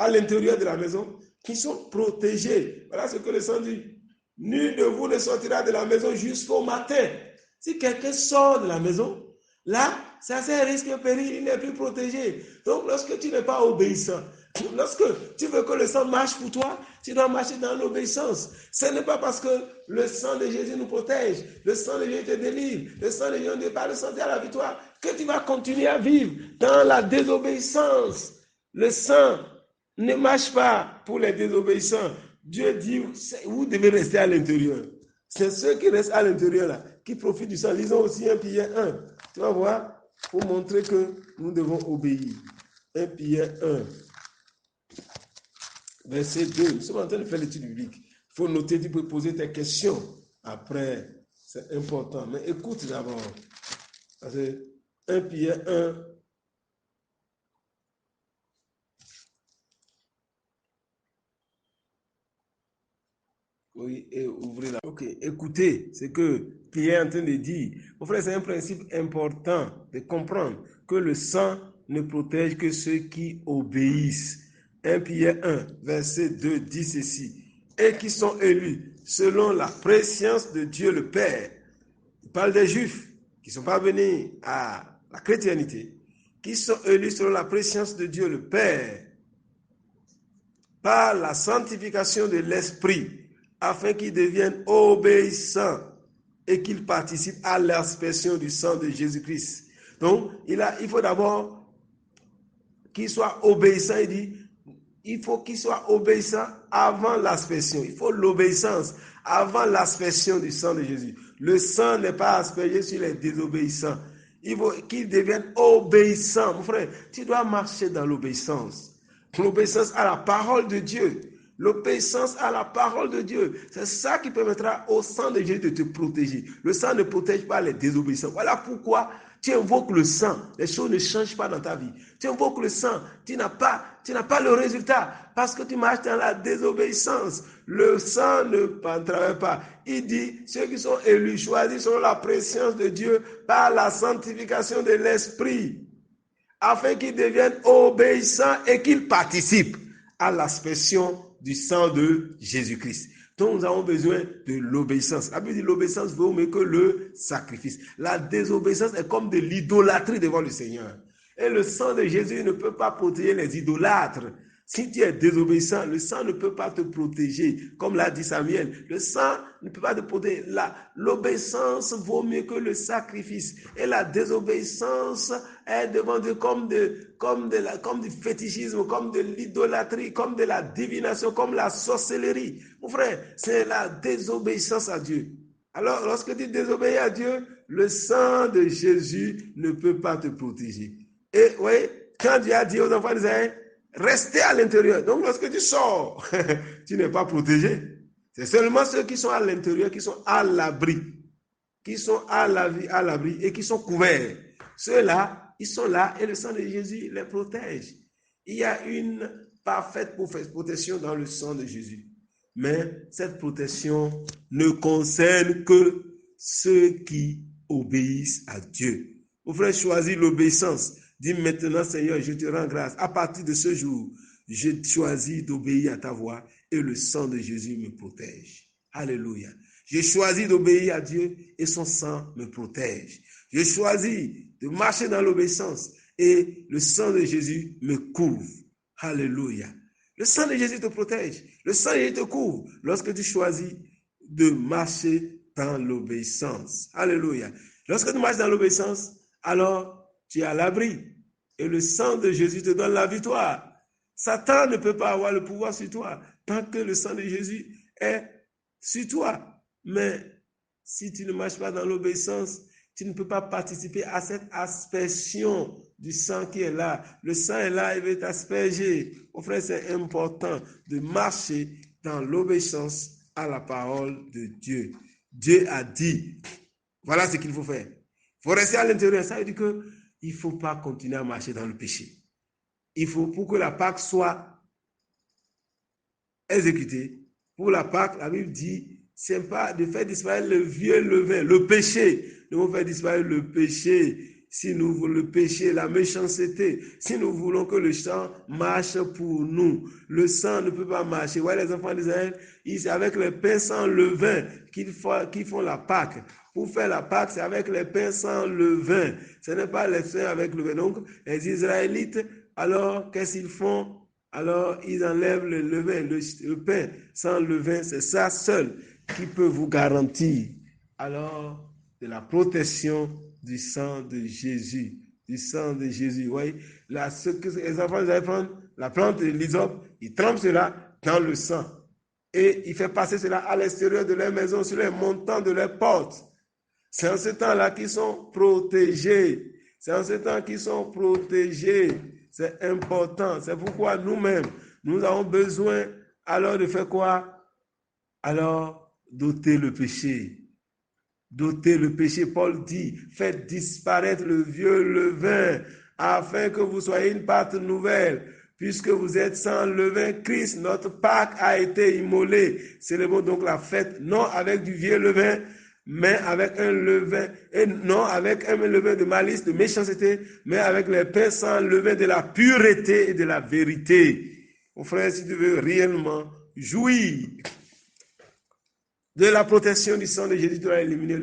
l'intérieur de la maison, qui sont protégés. Voilà ce que le sang dit. Nul de vous ne sortira de la maison jusqu'au matin. Si quelqu'un sort de la maison, là, ça c'est un risque et péril, il n'est plus protégé. Donc lorsque tu n'es pas obéissant, lorsque tu veux que le sang marche pour toi, tu dois marcher dans l'obéissance. Ce n'est pas parce que le sang de Jésus nous protège, le sang de Jésus te délivre, le sang de Jésus ne pas le santé à la victoire, que tu vas continuer à vivre dans la désobéissance. Le sang ne marche pas pour les désobéissants. Dieu dit, vous devez rester à l'intérieur. C'est ceux qui restent à l'intérieur là, qui profitent du sang. Lisons aussi 1 Pierre 1. Tu vas voir, pour montrer que nous devons obéir. 1 Pierre 1. Verset 2. Nous sommes en train de faire l'étude biblique. Il faut noter, tu peux poser tes questions après. C'est important. Mais écoute d'abord. Parce que 1 Pierre 1. Oui, et ouvrez la. Ok, écoutez ce que Pierre est en train de dire. Mon frère, c'est un principe important de comprendre que le sang ne protège que ceux qui obéissent. 1 Pierre 1, verset 2 dit ceci. Et qui sont élus selon la préscience de Dieu le Père. Il parle des Juifs qui ne sont pas venus à la chrétienté, qui sont élus selon la préscience de Dieu le Père, par la sanctification de l'Esprit, afin qu'ils deviennent obéissants et qu'ils participent à l'aspersion du sang de Jésus-Christ. Donc, il faut d'abord qu'ils soient obéissants. Il dit, il faut qu'ils soient obéissants avant l'aspersion. Il faut l'obéissance avant l'aspersion du sang de Jésus. Le sang n'est pas aspergé sur les désobéissants. Il faut qu'ils deviennent obéissants. Mon frère, tu dois marcher dans l'obéissance. L'obéissance à la parole de Dieu. L'obéissance à la parole de Dieu. C'est ça qui permettra au sang de Jésus de te protéger. Le sang ne protège pas les désobéissants. Voilà pourquoi tu invoques le sang. Les choses ne changent pas dans ta vie. Tu invoques le sang. Tu n'as pas le résultat parce que tu marches dans la désobéissance. Le sang ne travaille pas. Il dit, ceux qui sont élus, choisis selon la préscience de Dieu par la sanctification de l'Esprit, afin qu'ils deviennent obéissants et qu'ils participent à l'aspersion du sang de Jésus-Christ. Donc nous avons besoin de l'obéissance. La Bible dit l'obéissance vaut mieux que le sacrifice. La désobéissance est comme de l'idolâtrie devant le Seigneur. Et le sang de Jésus ne peut pas protéger les idolâtres. Si tu es désobéissant, le sang ne peut pas te protéger. Comme l'a dit Samuel, le sang ne peut pas te protéger. L'obéissance vaut mieux que le sacrifice. Et la désobéissance est devant Dieu comme du fétichisme, comme de l'idolâtrie, comme de la divination, comme la sorcellerie. Mon frère, c'est la désobéissance à Dieu. Alors, lorsque tu désobéis à Dieu, le sang de Jésus ne peut pas te protéger. Et oui, quand Dieu a dit aux enfants d'Israël, restez à l'intérieur. Donc, lorsque tu sors, tu n'es pas protégé. C'est seulement ceux qui sont à l'intérieur, qui sont à l'abri, qui sont à l'abri et qui sont couverts. Ceux-là, ils sont là et le sang de Jésus les protège. Il y a une parfaite protection dans le sang de Jésus. Mais cette protection ne concerne que ceux qui obéissent à Dieu. Mon frère, choisis l'obéissance. Dis maintenant, Seigneur, je te rends grâce. À partir de ce jour, je choisis d'obéir à ta voix et le sang de Jésus me protège. Alléluia. J'ai choisi d'obéir à Dieu et son sang me protège. J'ai choisi de marcher dans l'obéissance et le sang de Jésus me couvre. Alléluia. Le sang de Jésus te protège. Le sang de Jésus te couvre lorsque tu choisis de marcher dans l'obéissance. Alléluia. Lorsque tu marches dans l'obéissance, alors tu es à l'abri. Et le sang de Jésus te donne la victoire. Satan ne peut pas avoir le pouvoir sur toi tant que le sang de Jésus est sur toi. Mais si tu ne marches pas dans l'obéissance, tu ne peux pas participer à cette aspersion du sang qui est là. Le sang est là, il veut t'asperger. Mon frère, c'est important de marcher dans l'obéissance à la parole de Dieu. Dieu a dit, voilà ce qu'il faut faire. Il faut rester à l'intérieur. Ça veut dire qu'il ne faut pas continuer à marcher dans le péché. Il faut, pour que la Pâque soit exécutée, pour la Pâque, la Bible dit, c'est pas de faire disparaître le vieux levain, le péché. Nous devons faire disparaître le péché, si nous voulons le péché, la méchanceté, si nous voulons que le sang marche pour nous. Le sang ne peut pas marcher. Vous voyez, les enfants d'Israël, c'est avec les pains sans levain qu'ils font la Pâque. Pour faire la Pâque, c'est avec les pains sans levain. Ce n'est pas les pains avec le levain. Donc, les Israélites, alors, qu'est-ce qu'ils font? Alors, ils enlèvent le levain, le pain sans levain. C'est ça seul qui peut vous garantir, alors, de la protection du sang de Jésus. Du sang de Jésus. Vous voyez, là, ce que les enfants ils prennent, la plante de l'hysope, ils trempent cela dans le sang. Et ils font passer cela à l'extérieur de leur maison, sur les montants de leurs portes. C'est en ce temps-là qu'ils sont protégés. C'est en ce temps qu'ils sont protégés. C'est important. C'est pourquoi nous-mêmes, nous avons besoin alors de faire quoi? Alors, d'ôter le péché. D'ôter le péché. Paul dit, faites disparaître le vieux levain afin que vous soyez une pâte nouvelle. Puisque vous êtes sans levain, Christ, notre Pâque, a été immolé. Célébrons donc la fête, non avec du vieux levain, mais avec un levain, et non avec un levain de malice, de méchanceté, mais avec les pains sans levain de la pureté et de la vérité. Mon frère, si tu veux réellement jouir de la protection du sang de Jésus, tu dois éliminer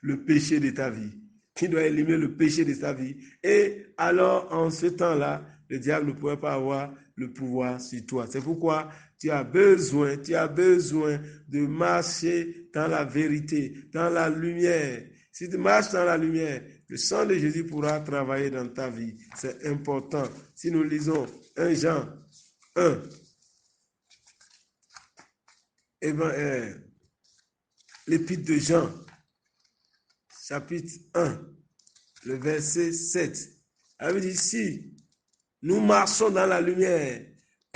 le péché de ta vie. Tu dois éliminer le péché de ta vie. Et alors, en ce temps-là, le diable ne pourrait pas avoir le pouvoir sur toi. C'est pourquoi tu as besoin de marcher dans la vérité, dans la lumière. Si tu marches dans la lumière, le sang de Jésus pourra travailler dans ta vie. C'est important. Si nous lisons 1 Jean 1, l'épître de Jean, chapitre 1, le verset 7. Elle dit ici, nous marchons dans la lumière,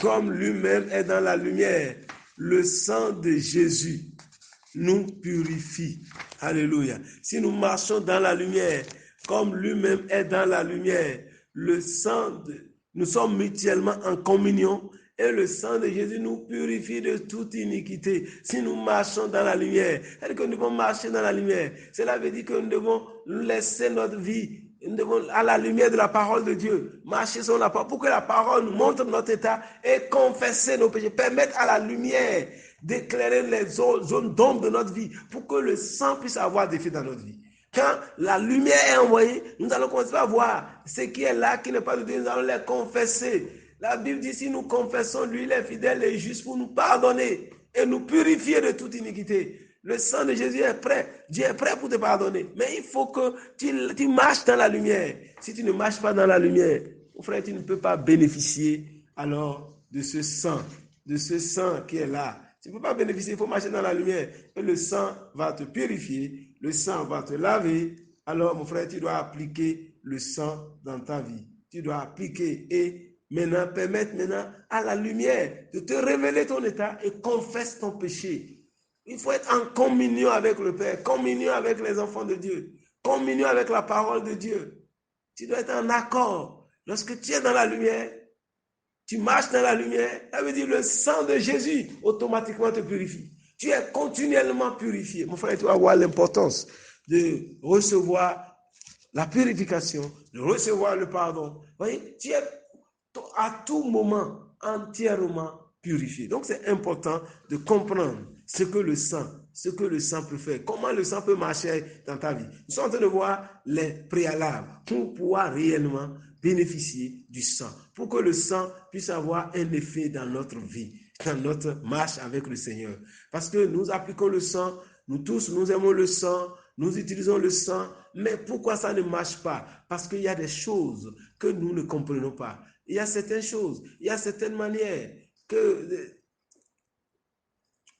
comme lui-même est dans la lumière. Le sang de Jésus nous purifie. Alléluia. Si nous marchons dans la lumière, comme lui-même est dans la lumière, nous sommes mutuellement en communion et le sang de Jésus nous purifie de toute iniquité. Si nous marchons dans la lumière, c'est-à-dire que nous devons marcher dans la lumière. Cela veut dire que nous devons laisser notre vie à la lumière de la parole de Dieu, marcher sur la parole pour que la parole nous montre notre état et confesser nos péchés, permettre à la lumière d'éclairer les zones d'ombre de notre vie pour que le sang puisse avoir des effets dans notre vie. Quand la lumière est envoyée, nous allons commencer à voir ce qui est là, qui n'est pas de Dieu, nous allons les confesser. La Bible dit, si nous confessons, lui, il est fidèle et juste pour nous pardonner et nous purifier de toute iniquité. Le sang de Jésus est prêt. Dieu est prêt pour te pardonner. Mais il faut que tu marches dans la lumière. Si tu ne marches pas dans la lumière, mon frère, tu ne peux pas bénéficier alors de ce sang qui est là. Tu ne peux pas bénéficier, il faut marcher dans la lumière. Et le sang va te purifier, le sang va te laver. Alors, mon frère, tu dois appliquer le sang dans ta vie. Tu dois appliquer et maintenant permettre à la lumière de te révéler ton état et confesse ton péché. Il faut être en communion avec le Père, communion avec les enfants de Dieu, communion avec la parole de Dieu. Tu dois être en accord. Lorsque tu es dans la lumière, tu marches dans la lumière, ça veut dire le sang de Jésus automatiquement te purifie. Tu es continuellement purifié. Mon frère, tu vas voir l'importance de recevoir la purification, de recevoir le pardon. Vous voyez, tu es à tout moment entièrement purifié. Donc c'est important de comprendre ce que le sang peut faire, comment le sang peut marcher dans ta vie. Nous sommes en train de voir les préalables pour pouvoir réellement bénéficier du sang, pour que le sang puisse avoir un effet dans notre vie, dans notre marche avec le Seigneur. Parce que nous appliquons le sang, nous tous, nous aimons le sang, nous utilisons le sang, mais pourquoi ça ne marche pas? Parce qu'il y a des choses que nous ne comprenons pas. Il y a certaines choses, il y a certaines manières que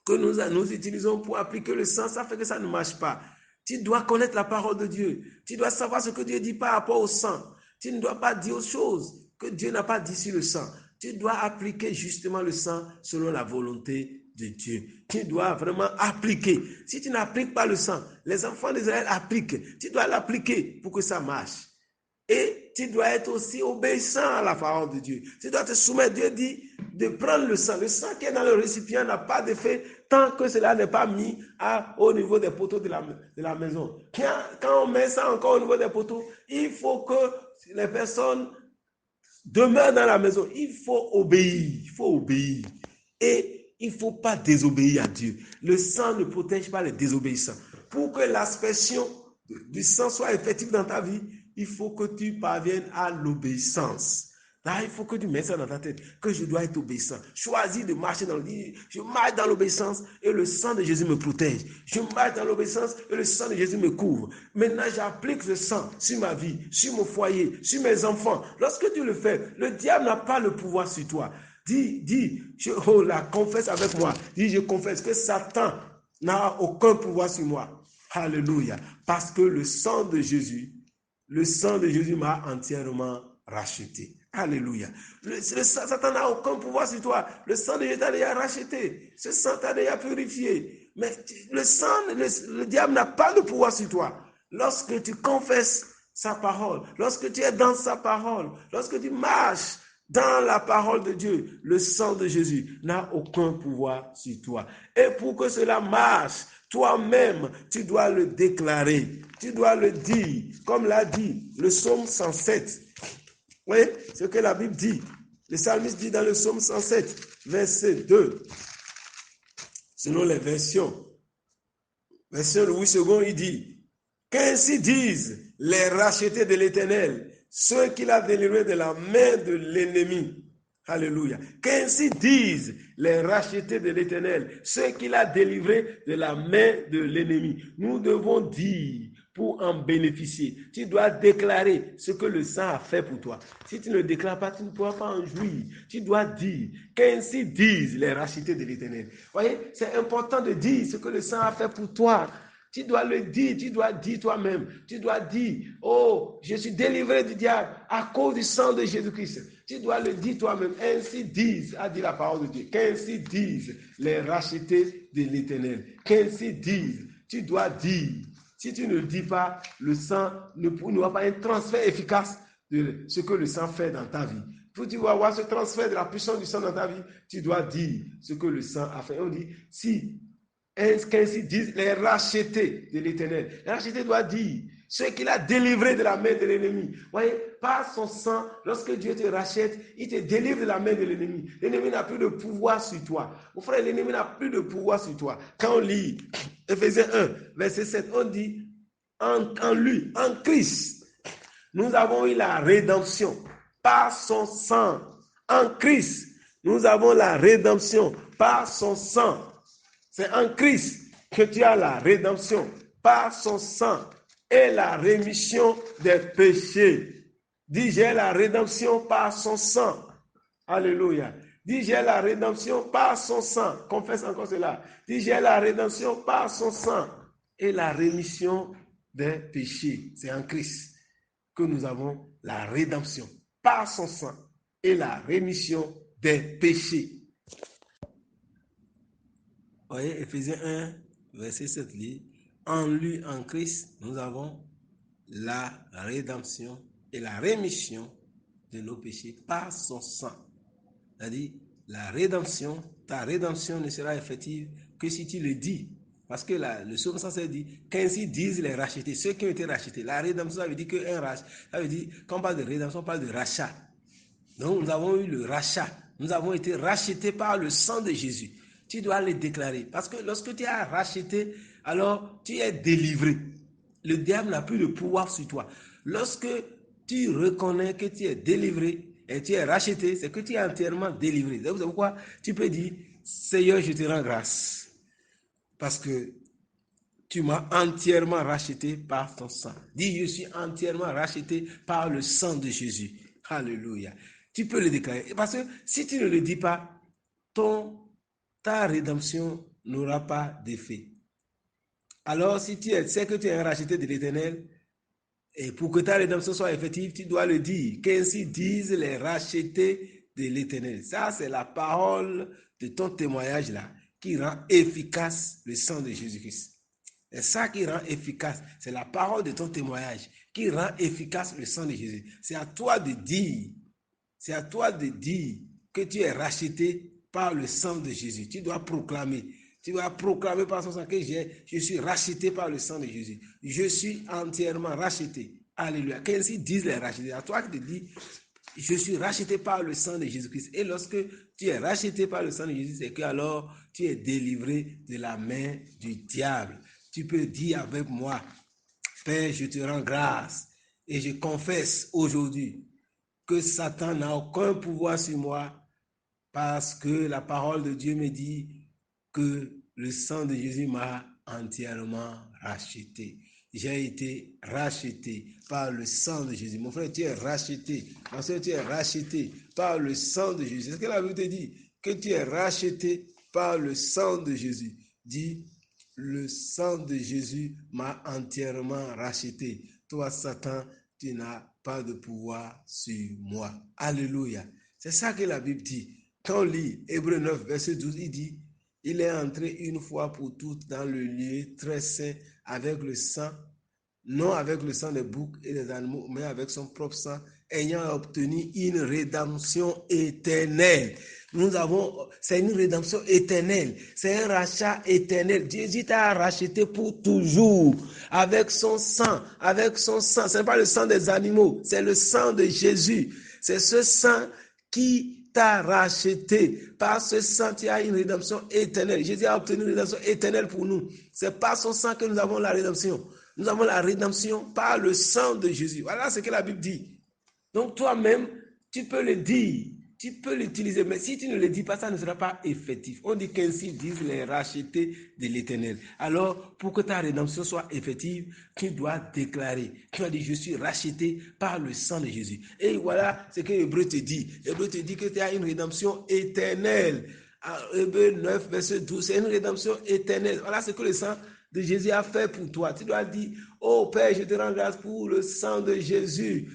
nous utilisons pour appliquer le sang, ça fait que ça ne marche pas. Tu dois connaître la parole de Dieu. Tu dois savoir ce que Dieu dit par rapport au sang. Tu ne dois pas dire autre chose que Dieu n'a pas dit sur le sang. Tu dois appliquer justement le sang selon la volonté de Dieu. Tu dois vraiment appliquer. Si tu n'appliques pas le sang, les enfants d'Israël appliquent. Tu dois l'appliquer pour que ça marche. Et tu dois être aussi obéissant à la parole de Dieu. Tu dois te soumettre. Dieu dit de prendre le sang. Le sang qui est dans le récipient n'a pas d'effet tant que cela n'est pas mis au niveau des poteaux de la maison. Quand on met ça encore au niveau des poteaux, il faut que les personnes demeurent dans la maison. Il faut obéir. Il faut obéir. Et il ne faut pas désobéir à Dieu. Le sang ne protège pas les désobéissants. Pour que l'aspersion du sang soit effective dans ta vie, il faut que tu parviennes à l'obéissance. Là, il faut que tu mettes ça dans ta tête, que je dois être obéissant. Choisis de marcher dans l'obéissance. Je marche dans l'obéissance et le sang de Jésus me protège. Je marche dans l'obéissance et le sang de Jésus me couvre. Maintenant, j'applique le sang sur ma vie, sur mon foyer, sur mes enfants. Lorsque tu le fais, le diable n'a pas le pouvoir sur toi. Dis, confesse avec moi. Dis, je confesse que Satan n'a aucun pouvoir sur moi. Alléluia. Parce que le sang de Jésus m'a entièrement racheté. Alléluia. Satan n'a aucun pouvoir sur toi. Le sang de Jésus t'a déjà racheté. Ce sang t'a déjà purifié. Mais le diable n'a pas de pouvoir sur toi. Lorsque tu confesses sa parole, lorsque tu es dans sa parole, lorsque tu marches dans la parole de Dieu, le sang de Jésus n'a aucun pouvoir sur toi. Et pour que cela marche, toi-même, tu dois le déclarer. Tu dois le dire, comme l'a dit le psaume 107. Oui, ce que la Bible dit. Le psalmiste dit dans le psaume 107, verset 2, selon les versions. Version Louis II, il dit, qu'ainsi disent les rachetés de l'Éternel, ceux qu'il a délivrés de la main de l'ennemi. Alléluia. Qu'ainsi disent les rachetés de l'Éternel, ceux qu'il a délivrés de la main de l'ennemi. Nous devons dire pour en bénéficier. Tu dois déclarer ce que le sang a fait pour toi. Si tu ne le déclares pas, tu ne pourras pas en jouir. Tu dois dire qu'ainsi disent les rachetés de l'Éternel. Vous voyez, c'est important de dire ce que le sang a fait pour toi. Tu dois le dire, tu dois dire toi-même. Tu dois dire, oh, je suis délivré du diable à cause du sang de Jésus-Christ. Tu dois le dire toi-même. Ainsi disent, a dit la parole de Dieu, qu'ainsi disent les rachetés de l'Éternel. Qu'ainsi disent, tu dois dire. Si tu ne le dis pas, le sang n'aura pas un transfert efficace de ce que le sang fait dans ta vie. Pour tu vas avoir ce transfert de la puissance du sang dans ta vie, tu dois dire ce que le sang a fait. On dit, si qu'ainsi disent les rachetés de l'Éternel. Les rachetés doivent dire ceux qu'il a délivrés de la main de l'ennemi. Vous voyez, par son sang, lorsque Dieu te rachète, il te délivre de la main de l'ennemi. L'ennemi n'a plus de pouvoir sur toi. Mon frère, l'ennemi n'a plus de pouvoir sur toi. Quand on lit Éphésiens 1, verset 7, on dit en lui, en Christ, nous avons eu la rédemption par son sang. En Christ, nous avons la rédemption par son sang. C'est en Christ que tu as la rédemption par son sang et la rémission des péchés. Dis, j'ai la rédemption par son sang. Alléluia. Dis, j'ai la rédemption par son sang. Confesse encore cela. Dis, j'ai la rédemption par son sang et la rémission des péchés. C'est en Christ que nous avons la rédemption par son sang et la rémission des péchés. Voyez, Éphésiens 1, verset 7 dit, en lui, en Christ, nous avons la rédemption et la rémission de nos péchés par son sang. C'est-à-dire, la rédemption, ta rédemption ne sera effective que si tu le dis. Parce que le psaume 107 dit, qu'ainsi disent les rachetés, ceux qui ont été rachetés. La rédemption, ça veut dire qu'un rachat, ça veut dire, quand on parle de rédemption, on parle de rachat. Donc, nous avons eu le rachat. Nous avons été rachetés par le sang de Jésus. Tu dois le déclarer. Parce que lorsque tu as racheté, alors tu es délivré. Le diable n'a plus de pouvoir sur toi. Lorsque tu reconnais que tu es délivré et tu es racheté, c'est que tu es entièrement délivré. C'est pourquoi tu peux dire, Seigneur, je te rends grâce. Parce que tu m'as entièrement racheté par ton sang. Dis, je suis entièrement racheté par le sang de Jésus. Alléluia. Tu peux le déclarer. Parce que si tu ne le dis pas, ta rédemption n'aura pas d'effet. Alors, si tu sais que tu es racheté de l'Éternel, et pour que ta rédemption soit effective, tu dois le dire. Qu'ainsi disent les rachetés de l'Éternel. Ça, c'est la parole de ton témoignage là qui rend efficace le sang de Jésus-Christ. C'est ça qui rend efficace. C'est la parole de ton témoignage qui rend efficace le sang de Jésus. C'est à toi de dire. C'est à toi de dire que tu es racheté par le sang de Jésus. Tu dois proclamer. Tu dois proclamer par son sang que je suis racheté par le sang de Jésus. Je suis entièrement racheté. Alléluia. Qu'ainsi disent les rachetés. À toi qui te dis, je suis racheté par le sang de Jésus-Christ. Et lorsque tu es racheté par le sang de Jésus, c'est que alors tu es délivré de la main du diable. Tu peux dire avec moi, Père, je te rends grâce et je confesse aujourd'hui que Satan n'a aucun pouvoir sur moi parce que la parole de Dieu me dit que le sang de Jésus m'a entièrement racheté. J'ai été racheté par le sang de Jésus. Mon frère, tu es racheté. Ma soeur, tu es racheté par le sang de Jésus. C'est ce que la Bible te dit, que tu es racheté par le sang de Jésus. Dis, le sang de Jésus m'a entièrement racheté. Toi, Satan, tu n'as pas de pouvoir sur moi. Alléluia. C'est ça que la Bible dit. Quand on lit Hébreux 9, verset 12, il dit, il est entré une fois pour toutes dans le lieu très saint avec le sang, non avec le sang des boucs et des animaux, mais avec son propre sang, ayant obtenu une rédemption éternelle. C'est une rédemption éternelle, c'est un rachat éternel. Jésus t'a racheté pour toujours, avec son sang, Ce n'est pas le sang des animaux, c'est le sang de Jésus. C'est ce sang qui t'a racheté. Par ce sang, tu as une rédemption éternelle. Jésus a obtenu une rédemption éternelle pour nous. C'est par son sang que nous avons la rédemption. Nous avons la rédemption par le sang de Jésus. Voilà ce que la Bible dit. Donc toi-même, tu peux le dire, tu peux l'utiliser, mais si tu ne le dis pas, ça ne sera pas effectif. On dit qu'ainsi disent les rachetés de l'Éternel. Alors, pour que ta rédemption soit effective, tu dois déclarer. Tu dois dire, je suis racheté par le sang de Jésus. Et voilà ce que Hébreu te dit. Hébreu te dit que tu as une rédemption éternelle. Hébreu 9, verset 12, c'est une rédemption éternelle. Voilà ce que le sang de Jésus a fait pour toi. Tu dois dire, oh Père, je te rends grâce pour le sang de Jésus.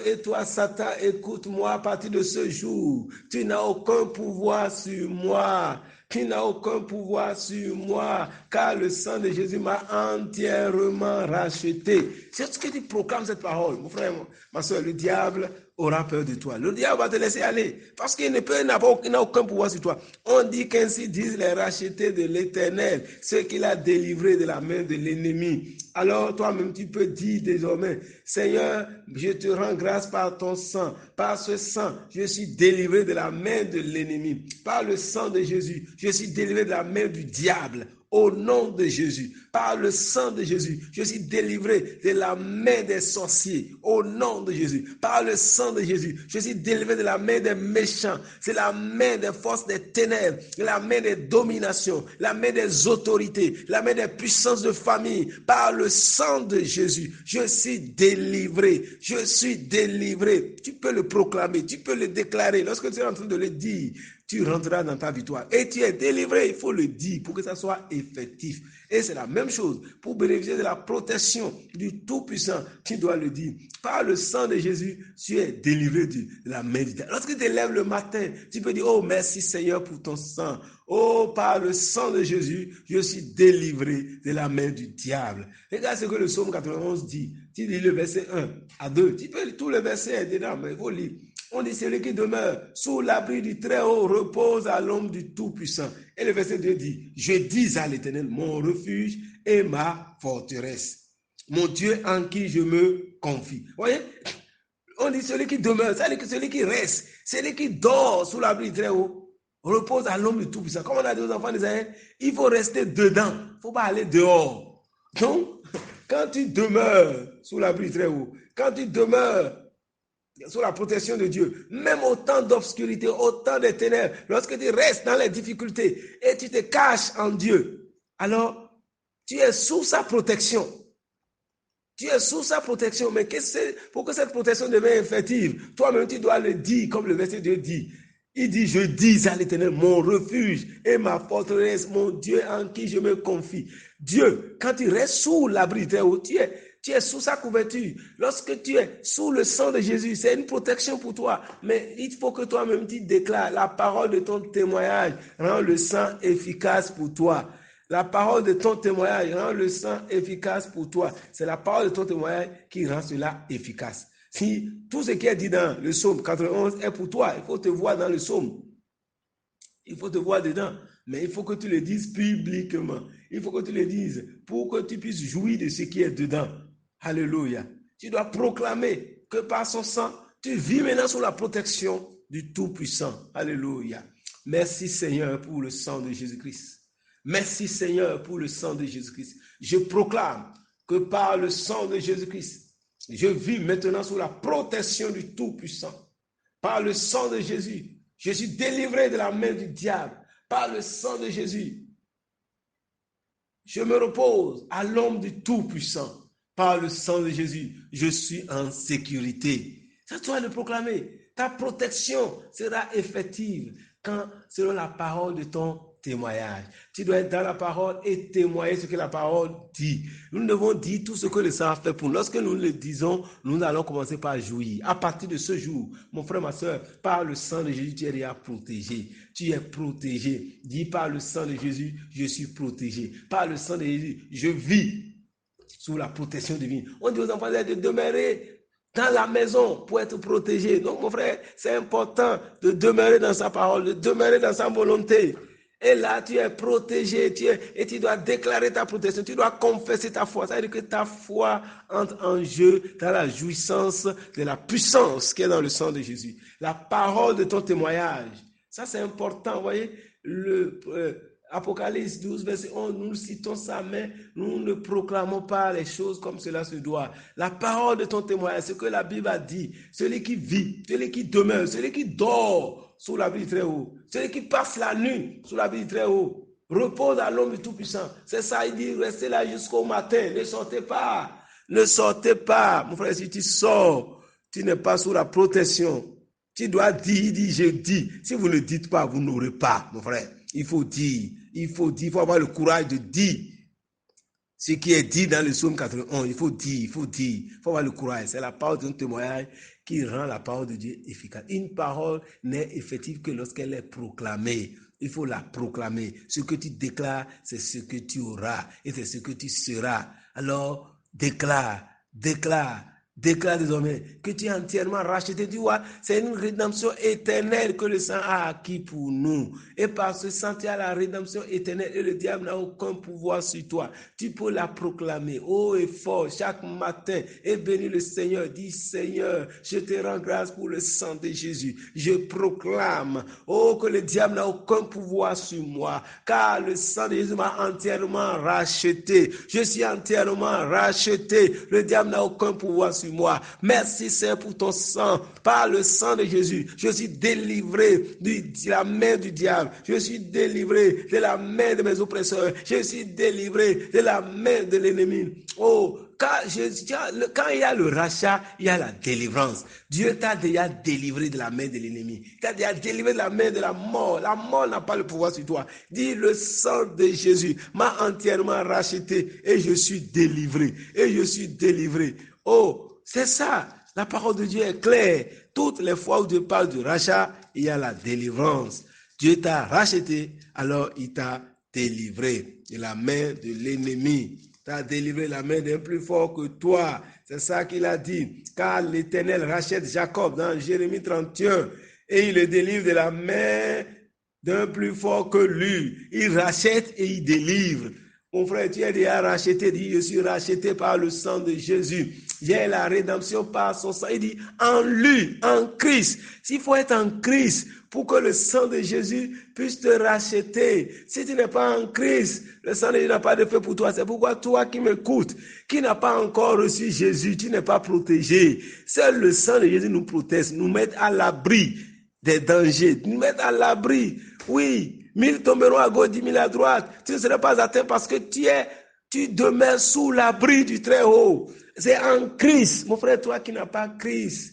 Et toi, Satan, écoute-moi à partir de ce jour. Tu n'as aucun pouvoir sur moi. Tu n'as aucun pouvoir sur moi, car le sang de Jésus m'a entièrement racheté. C'est ce que tu proclames cette parole. Mon frère, ma soeur, le diable aura peur de toi. Le diable va te laisser aller, parce qu'il n'a aucun pouvoir sur toi. On dit qu'ainsi disent les rachetés de l'Éternel, ceux qu'il a délivrés de la main de l'ennemi. Alors toi-même, tu peux dire désormais, Seigneur, je te rends grâce par ton sang. Par ce sang, je suis délivré de la main de l'ennemi. Par le sang de Jésus, je suis délivré de la main du diable. Au nom de Jésus, par le sang de Jésus, je suis délivré de la main des sorciers. Au nom de Jésus, par le sang de Jésus, je suis délivré de la main des méchants. C'est la main des forces des ténèbres, la main des dominations, la main des autorités, la main des puissances de famille. Par le sang de Jésus, je suis délivré. Je suis délivré. Tu peux le proclamer, tu peux le déclarer. Lorsque tu es en train de le dire, tu rentreras dans ta victoire. Et tu es délivré, il faut le dire pour que ça soit effectif. Et c'est la même chose. Pour bénéficier de la protection du Tout-Puissant, tu dois le dire. Par le sang de Jésus, tu es délivré de la main du diable. Lorsque tu te lèves le matin, tu peux dire, oh merci Seigneur pour ton sang. Oh, par le sang de Jésus, je suis délivré de la main du diable. Regarde ce que le psaume 91 dit. Tu lis le verset 1 à 2. Tu peux lire tout le verset dedans, mais il faut lire. On dit, celui qui demeure sous l'abri du Très-Haut repose à l'ombre du Tout-Puissant. Et le verset 2 dit, je dis à l'Éternel, mon refuge et ma forteresse, mon Dieu en qui je me confie. Vous voyez, on dit celui qui demeure, c'est-à-dire que celui qui reste, celui qui dort sous l'abri du Très-Haut, repose à l'ombre du Tout-Puissant. Comme on a dit aux enfants d'Israël, il faut rester dedans. Il ne faut pas aller dehors. Donc, quand tu demeures sous l'abri du Très-Haut, quand tu demeures sous la protection de Dieu, même au temps d'obscurité, au temps des ténèbres, lorsque tu restes dans les difficultés et tu te caches en Dieu, alors tu es sous sa protection. Tu es sous sa protection, mais pour que cette protection devienne effective, toi-même tu dois le dire comme le verset 2 dit. Il dit, je dis à l'Éternel, mon refuge et ma forteresse, mon Dieu en qui je me confie. Dieu, quand tu restes sous l'abri du Très-Haut, tu es sous sa couverture. Lorsque tu es sous le sang de Jésus, c'est une protection pour toi. Mais il faut que toi-même tu déclares la parole de ton témoignage rend le sang efficace pour toi. La parole de ton témoignage rend le sang efficace pour toi. C'est la parole de ton témoignage qui rend cela efficace. Si tout ce qui est dit dans le psaume 91 est pour toi, il faut te voir dans le psaume. Il faut te voir dedans. Mais il faut que tu le dises publiquement. Il faut que tu le dises pour que tu puisses jouir de ce qui est dedans. Alléluia. Tu dois proclamer que par son sang, tu vis maintenant sous la protection du Tout-Puissant. Alléluia. Merci Seigneur pour le sang de Jésus-Christ. Merci Seigneur pour le sang de Jésus-Christ. Je proclame que par le sang de Jésus-Christ, je vis maintenant sous la protection du Tout-Puissant. Par le sang de Jésus, je suis délivré de la main du diable. Par le sang de Jésus, je me repose à l'ombre du Tout-Puissant. Par le sang de Jésus, je suis en sécurité. C'est toi de le proclamer. Ta protection sera effective quand, selon la parole de ton témoignage. Tu dois être dans la parole et témoigner ce que la parole dit. Nous devons dire tout ce que le sang a fait pour nous. Lorsque nous le disons, nous allons commencer par jouir. À partir de ce jour, mon frère, ma soeur, par le sang de Jésus, tu es déjà protégé. Tu es protégé. Dis par le sang de Jésus, je suis protégé. Par le sang de Jésus, je vis sous la protection divine. On dit aux enfants de demeurer dans la maison pour être protégé. Donc, mon frère, c'est important de demeurer dans sa parole, de demeurer dans sa volonté. Et là, tu es protégé, et tu dois déclarer ta protection, tu dois confesser ta foi. C'est-à-dire que ta foi entre en jeu dans la jouissance de la puissance qui est dans le sang de Jésus. La parole de ton témoignage. Ça, c'est important, vous voyez, Apocalypse 12, verset 11, nous citons ça, mais nous ne proclamons pas les choses comme cela se doit. La parole de ton témoignage, ce que la Bible a dit, celui qui vit, celui qui demeure, celui qui dort sous l'abri du Très-Haut, celui qui passe la nuit sous l'abri du Très-Haut, repose à l'homme du Tout-Puissant. C'est ça, il dit, restez là jusqu'au matin, ne sortez pas, ne sortez pas. Mon frère, si tu sors, tu n'es pas sous la protection. Tu dois dire, il dit, je dis. Si vous ne dites pas, vous n'aurez pas, mon frère. Il faut dire, il faut avoir le courage de dire ce qui est dit dans le psaume 91. Il faut dire, il faut avoir le courage. C'est la parole d'un témoignage qui rend la parole de Dieu efficace. Une parole n'est effective que lorsqu'elle est proclamée. Il faut la proclamer. Ce que tu déclares, c'est ce que tu auras et c'est ce que tu seras. Alors, déclare désormais que tu es entièrement racheté. Tu vois, c'est une rédemption éternelle que le sang a acquis pour nous. Et par ce sang, tu as la rédemption éternelle et le diable n'a aucun pouvoir sur toi. Tu peux la proclamer haut et fort chaque matin et bénir le Seigneur. Dis, Seigneur, je te rends grâce pour le sang de Jésus. Je proclame, que le diable n'a aucun pouvoir sur moi, car le sang de Jésus m'a entièrement racheté. Je suis entièrement racheté. Le diable n'a aucun pouvoir sur moi. Merci Seigneur pour ton sang. Par le sang de Jésus, je suis délivré de la main du diable. Je suis délivré de la main de mes oppresseurs. Je suis délivré de la main de l'ennemi. quand il y a le rachat, il y a la délivrance. Dieu t'a déjà délivré de la main de l'ennemi. T'a déjà délivré de la main de la mort. La mort n'a pas le pouvoir sur toi. Dis, le sang de Jésus m'a entièrement racheté et je suis délivré. Et je suis délivré. Oh, c'est ça. La parole de Dieu est claire. Toutes les fois où Dieu parle du rachat, il y a la délivrance. Dieu t'a racheté, alors il t'a délivré de la main de l'ennemi. T'a délivré la main d'un plus fort que toi. C'est ça qu'il a dit. Car l'Éternel rachète Jacob dans Jérémie 31 et il le délivre de la main d'un plus fort que lui. Il rachète et il délivre. Mon frère, tu es déjà racheté. Dit, je suis racheté par le sang de Jésus. J'ai la rédemption par son sang. Il dit, en lui, en Christ. S'il faut être en Christ pour que le sang de Jésus puisse te racheter. Si tu n'es pas en Christ, le sang de Jésus n'a pas de fait pour toi. C'est pourquoi toi qui m'écoutes, qui n'a pas encore reçu Jésus, tu n'es pas protégé. Seul le sang de Jésus nous protège, nous met à l'abri des dangers, nous met à l'abri. Oui. 1000 tomberont à gauche, 10 000 à droite. Tu ne seras pas atteint parce que tu demeures sous l'abri du Très-Haut. C'est en Christ. Mon frère, toi qui n'as pas Christ,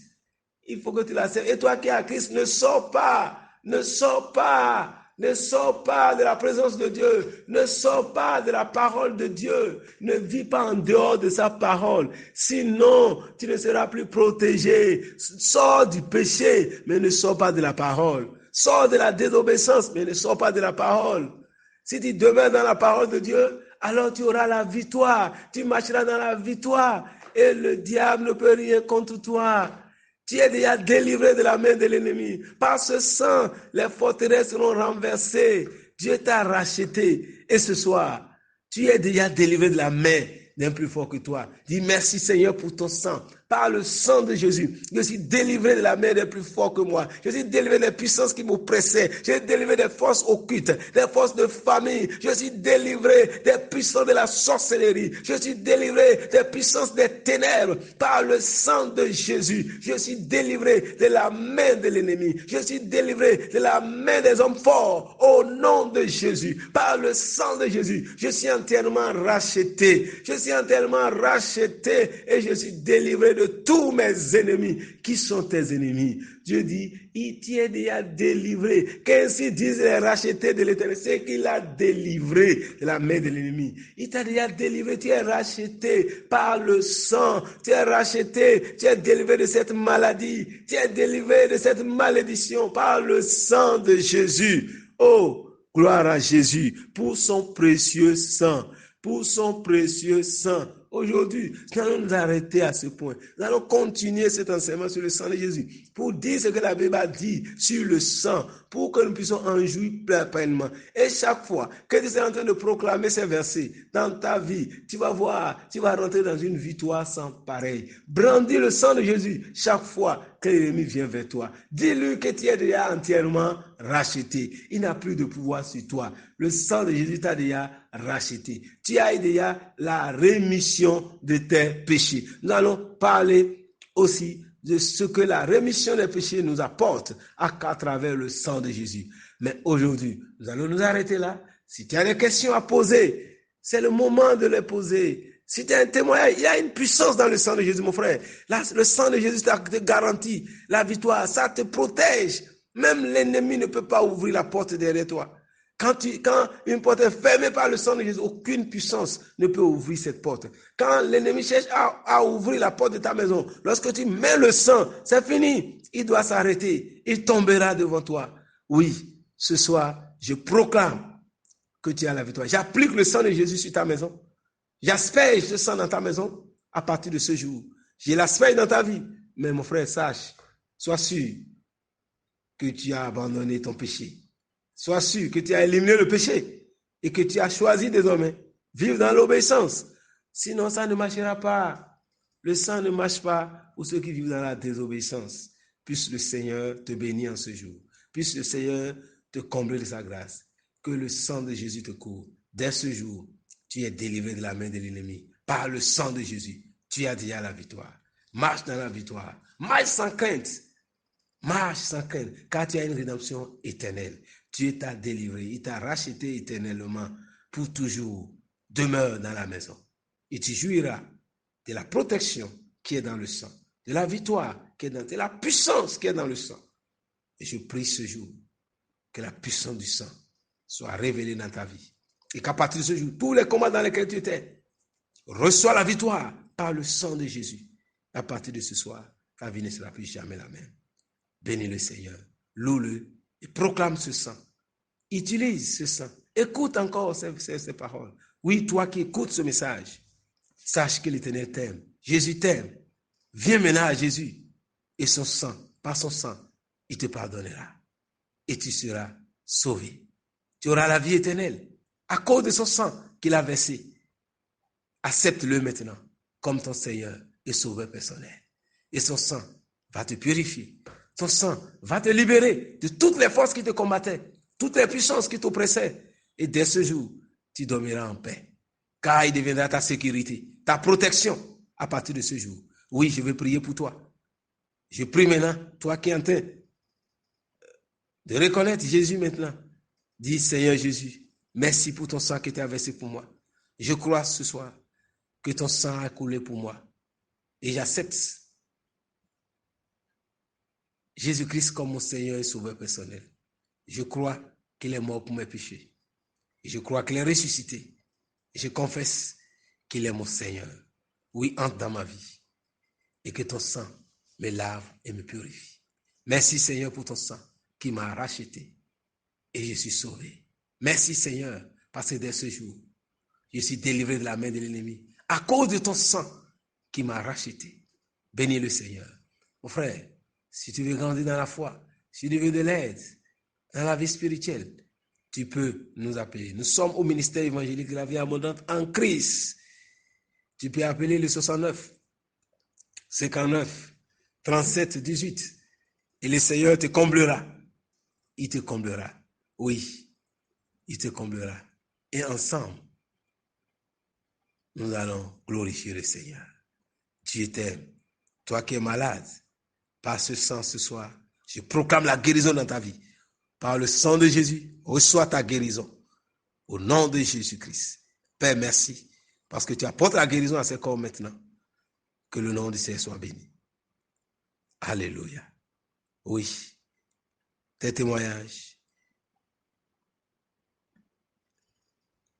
il faut que tu l'acceptes. Et toi qui as Christ, ne sors pas. Ne sors pas. Ne sors pas de la présence de Dieu. Ne sors pas de la parole de Dieu. Ne vis pas en dehors de sa parole. Sinon, tu ne seras plus protégé. Sors du péché, mais ne sors pas de la parole. Sors de la désobéissance, mais ne sors pas de la parole. Si tu demeures dans la parole de Dieu, alors tu auras la victoire. Tu marcheras dans la victoire. Et le diable ne peut rien contre toi. Tu es déjà délivré de la main de l'ennemi. Par ce sang, les forteresses seront renversées. Dieu t'a racheté. Et ce soir, tu es déjà délivré de la main d'un plus fort que toi. Dis merci Seigneur pour ton sang. Par le sang de Jésus, je suis délivré de la main des plus forts que moi. Je suis délivré des puissances qui m'oppressaient. Je suis délivré des forces occultes, des forces de famille. Je suis délivré des puissances de la sorcellerie. Je suis délivré des puissances des ténèbres. Par le sang de Jésus, je suis délivré de la main de l'ennemi. Je suis délivré de la main des hommes forts. Au nom de Jésus, par le sang de Jésus, je suis entièrement racheté. Je suis entièrement racheté et je suis délivré de tous mes ennemis. Qui sont tes ennemis? Dieu dit, il t'est déjà délivré. Qu'ainsi disent les rachetés de l'Éternel, c'est qu'il a délivré de la main de l'ennemi. Il t'a déjà délivré, tu es racheté par le sang. Tu es racheté, tu es délivré de cette maladie. Tu es délivré de cette malédiction par le sang de Jésus. Oh, gloire à Jésus pour son précieux sang. Pour son précieux sang. Aujourd'hui, nous allons nous arrêter à ce point. Nous allons continuer cet enseignement sur le sang de Jésus pour dire ce que la Bible a dit sur le sang, pour que nous puissions en jouir pleinement. Et chaque fois que tu es en train de proclamer ces versets dans ta vie, tu vas voir, tu vas rentrer dans une victoire sans pareil. Brandis le sang de Jésus chaque fois que l'ennemi vient vers toi. Dis-lui que tu es déjà entièrement racheté. Il n'a plus de pouvoir sur toi. Le sang de Jésus t'a déjà racheté. Tu as déjà la rémission de tes péchés. Nous allons parler aussi de ce que la rémission des péchés nous apporte à travers le sang de Jésus. Mais aujourd'hui, nous allons nous arrêter là. Si tu as des questions à poser, c'est le moment de les poser. Si tu as un témoignage, il y a une puissance dans le sang de Jésus, mon frère. Là, le sang de Jésus te garantit la victoire. Ça te protège. Même l'ennemi ne peut pas ouvrir la porte derrière toi. Quand une porte est fermée par le sang de Jésus, aucune puissance ne peut ouvrir cette porte. Quand l'ennemi cherche à ouvrir la porte de ta maison, lorsque tu mets le sang, c'est fini. Il doit s'arrêter. Il tombera devant toi. Oui, ce soir, je proclame que tu as la victoire. J'applique le sang de Jésus sur ta maison. J'asperge ce sang dans ta maison à partir de ce jour. Je l'asperge dans ta vie. Mais mon frère, sache, sois sûr que tu as abandonné ton péché. Sois sûr que tu as éliminé le péché et que tu as choisi désormais vivre dans l'obéissance. Sinon, ça ne marchera pas. Le sang ne marche pas pour ceux qui vivent dans la désobéissance. Puisse le Seigneur te bénir en ce jour. Puisse le Seigneur te combler de sa grâce. Que le sang de Jésus te couvre. Dès ce jour, tu es délivré de la main de l'ennemi. Par le sang de Jésus, tu as déjà la victoire. Marche dans la victoire. Marche sans crainte. Marche sans crainte, car tu as une rédemption éternelle. Dieu t'a délivré, il t'a racheté éternellement pour toujours. Demeure dans la maison et tu jouiras de la protection qui est dans le sang, de la victoire qui est de la puissance qui est dans le sang. Et je prie ce jour que la puissance du sang soit révélée dans ta vie. Et qu'à partir de ce jour, tous les combats dans lesquels tu étais, reçois la victoire par le sang de Jésus. À partir de ce soir, ta vie ne sera plus jamais la même. Bénis le Seigneur, loue-le et proclame ce sang. Utilise ce sang. Écoute encore ces paroles. Oui, toi qui écoutes ce message, sache que l'Éternel t'aime. Jésus t'aime. Viens maintenant à Jésus et son sang, par son sang, il te pardonnera et tu seras sauvé. Tu auras la vie éternelle à cause de son sang qu'il a versé. Accepte-le maintenant comme ton Seigneur et Sauveur personnel. Et son sang va te purifier. Son sang va te libérer de toutes les forces qui te combattaient, toutes les puissances qui t'oppressaient. Et dès ce jour, tu dormiras en paix. Car il deviendra ta sécurité, ta protection à partir de ce jour. Oui, je vais prier pour toi. Je prie maintenant, toi qui es en train de reconnaître Jésus maintenant. Dis, Seigneur Jésus, merci pour ton sang qui était versé pour moi. Je crois ce soir que ton sang a coulé pour moi. Et j'accepte Jésus-Christ comme mon Seigneur et Sauveur personnel. Je crois qu'il est mort pour mes péchés. Et je crois qu'il est ressuscité. Et je confesse qu'il est mon Seigneur. Oui, entre dans ma vie. Et que ton sang me lave et me purifie. Merci Seigneur pour ton sang qui m'a racheté. Et je suis sauvé. Merci Seigneur parce que dès ce jour, je suis délivré de la main de l'ennemi. À cause de ton sang qui m'a racheté. Bénis le Seigneur. Mon frère, si tu veux grandir dans la foi, si tu veux de l'aide dans la vie spirituelle, tu peux nous appeler. Nous sommes au ministère évangélique de la vie abondante en Christ. Tu peux appeler le 69 59 37 18 et le Seigneur te comblera. Il te comblera. Oui, il te comblera. Et ensemble, nous allons glorifier le Seigneur. Dieu t'aime. Toi qui es malade, par ce sang ce soir, je proclame la guérison dans ta vie. Par le sang de Jésus, reçois ta guérison. Au nom de Jésus-Christ. Père, merci. Parce que tu apportes la guérison à ces corps maintenant. Que le nom du Seigneur soit béni. Alléluia. Oui. Tes témoignages,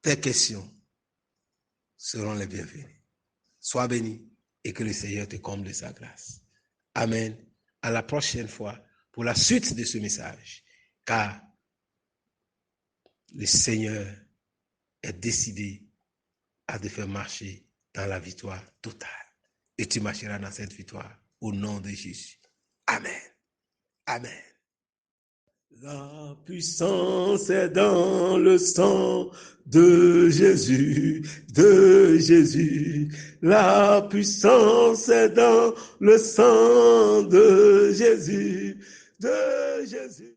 tes questions seront les bienvenus. Sois béni et que le Seigneur te comble de sa grâce. Amen. À la prochaine fois pour la suite de ce message. Car le Seigneur est décidé à te faire marcher dans la victoire totale. Et tu marcheras dans cette victoire au nom de Jésus. Amen. Amen. La puissance est dans le sang de Jésus, de Jésus. La puissance est dans le sang de Jésus, de Jésus.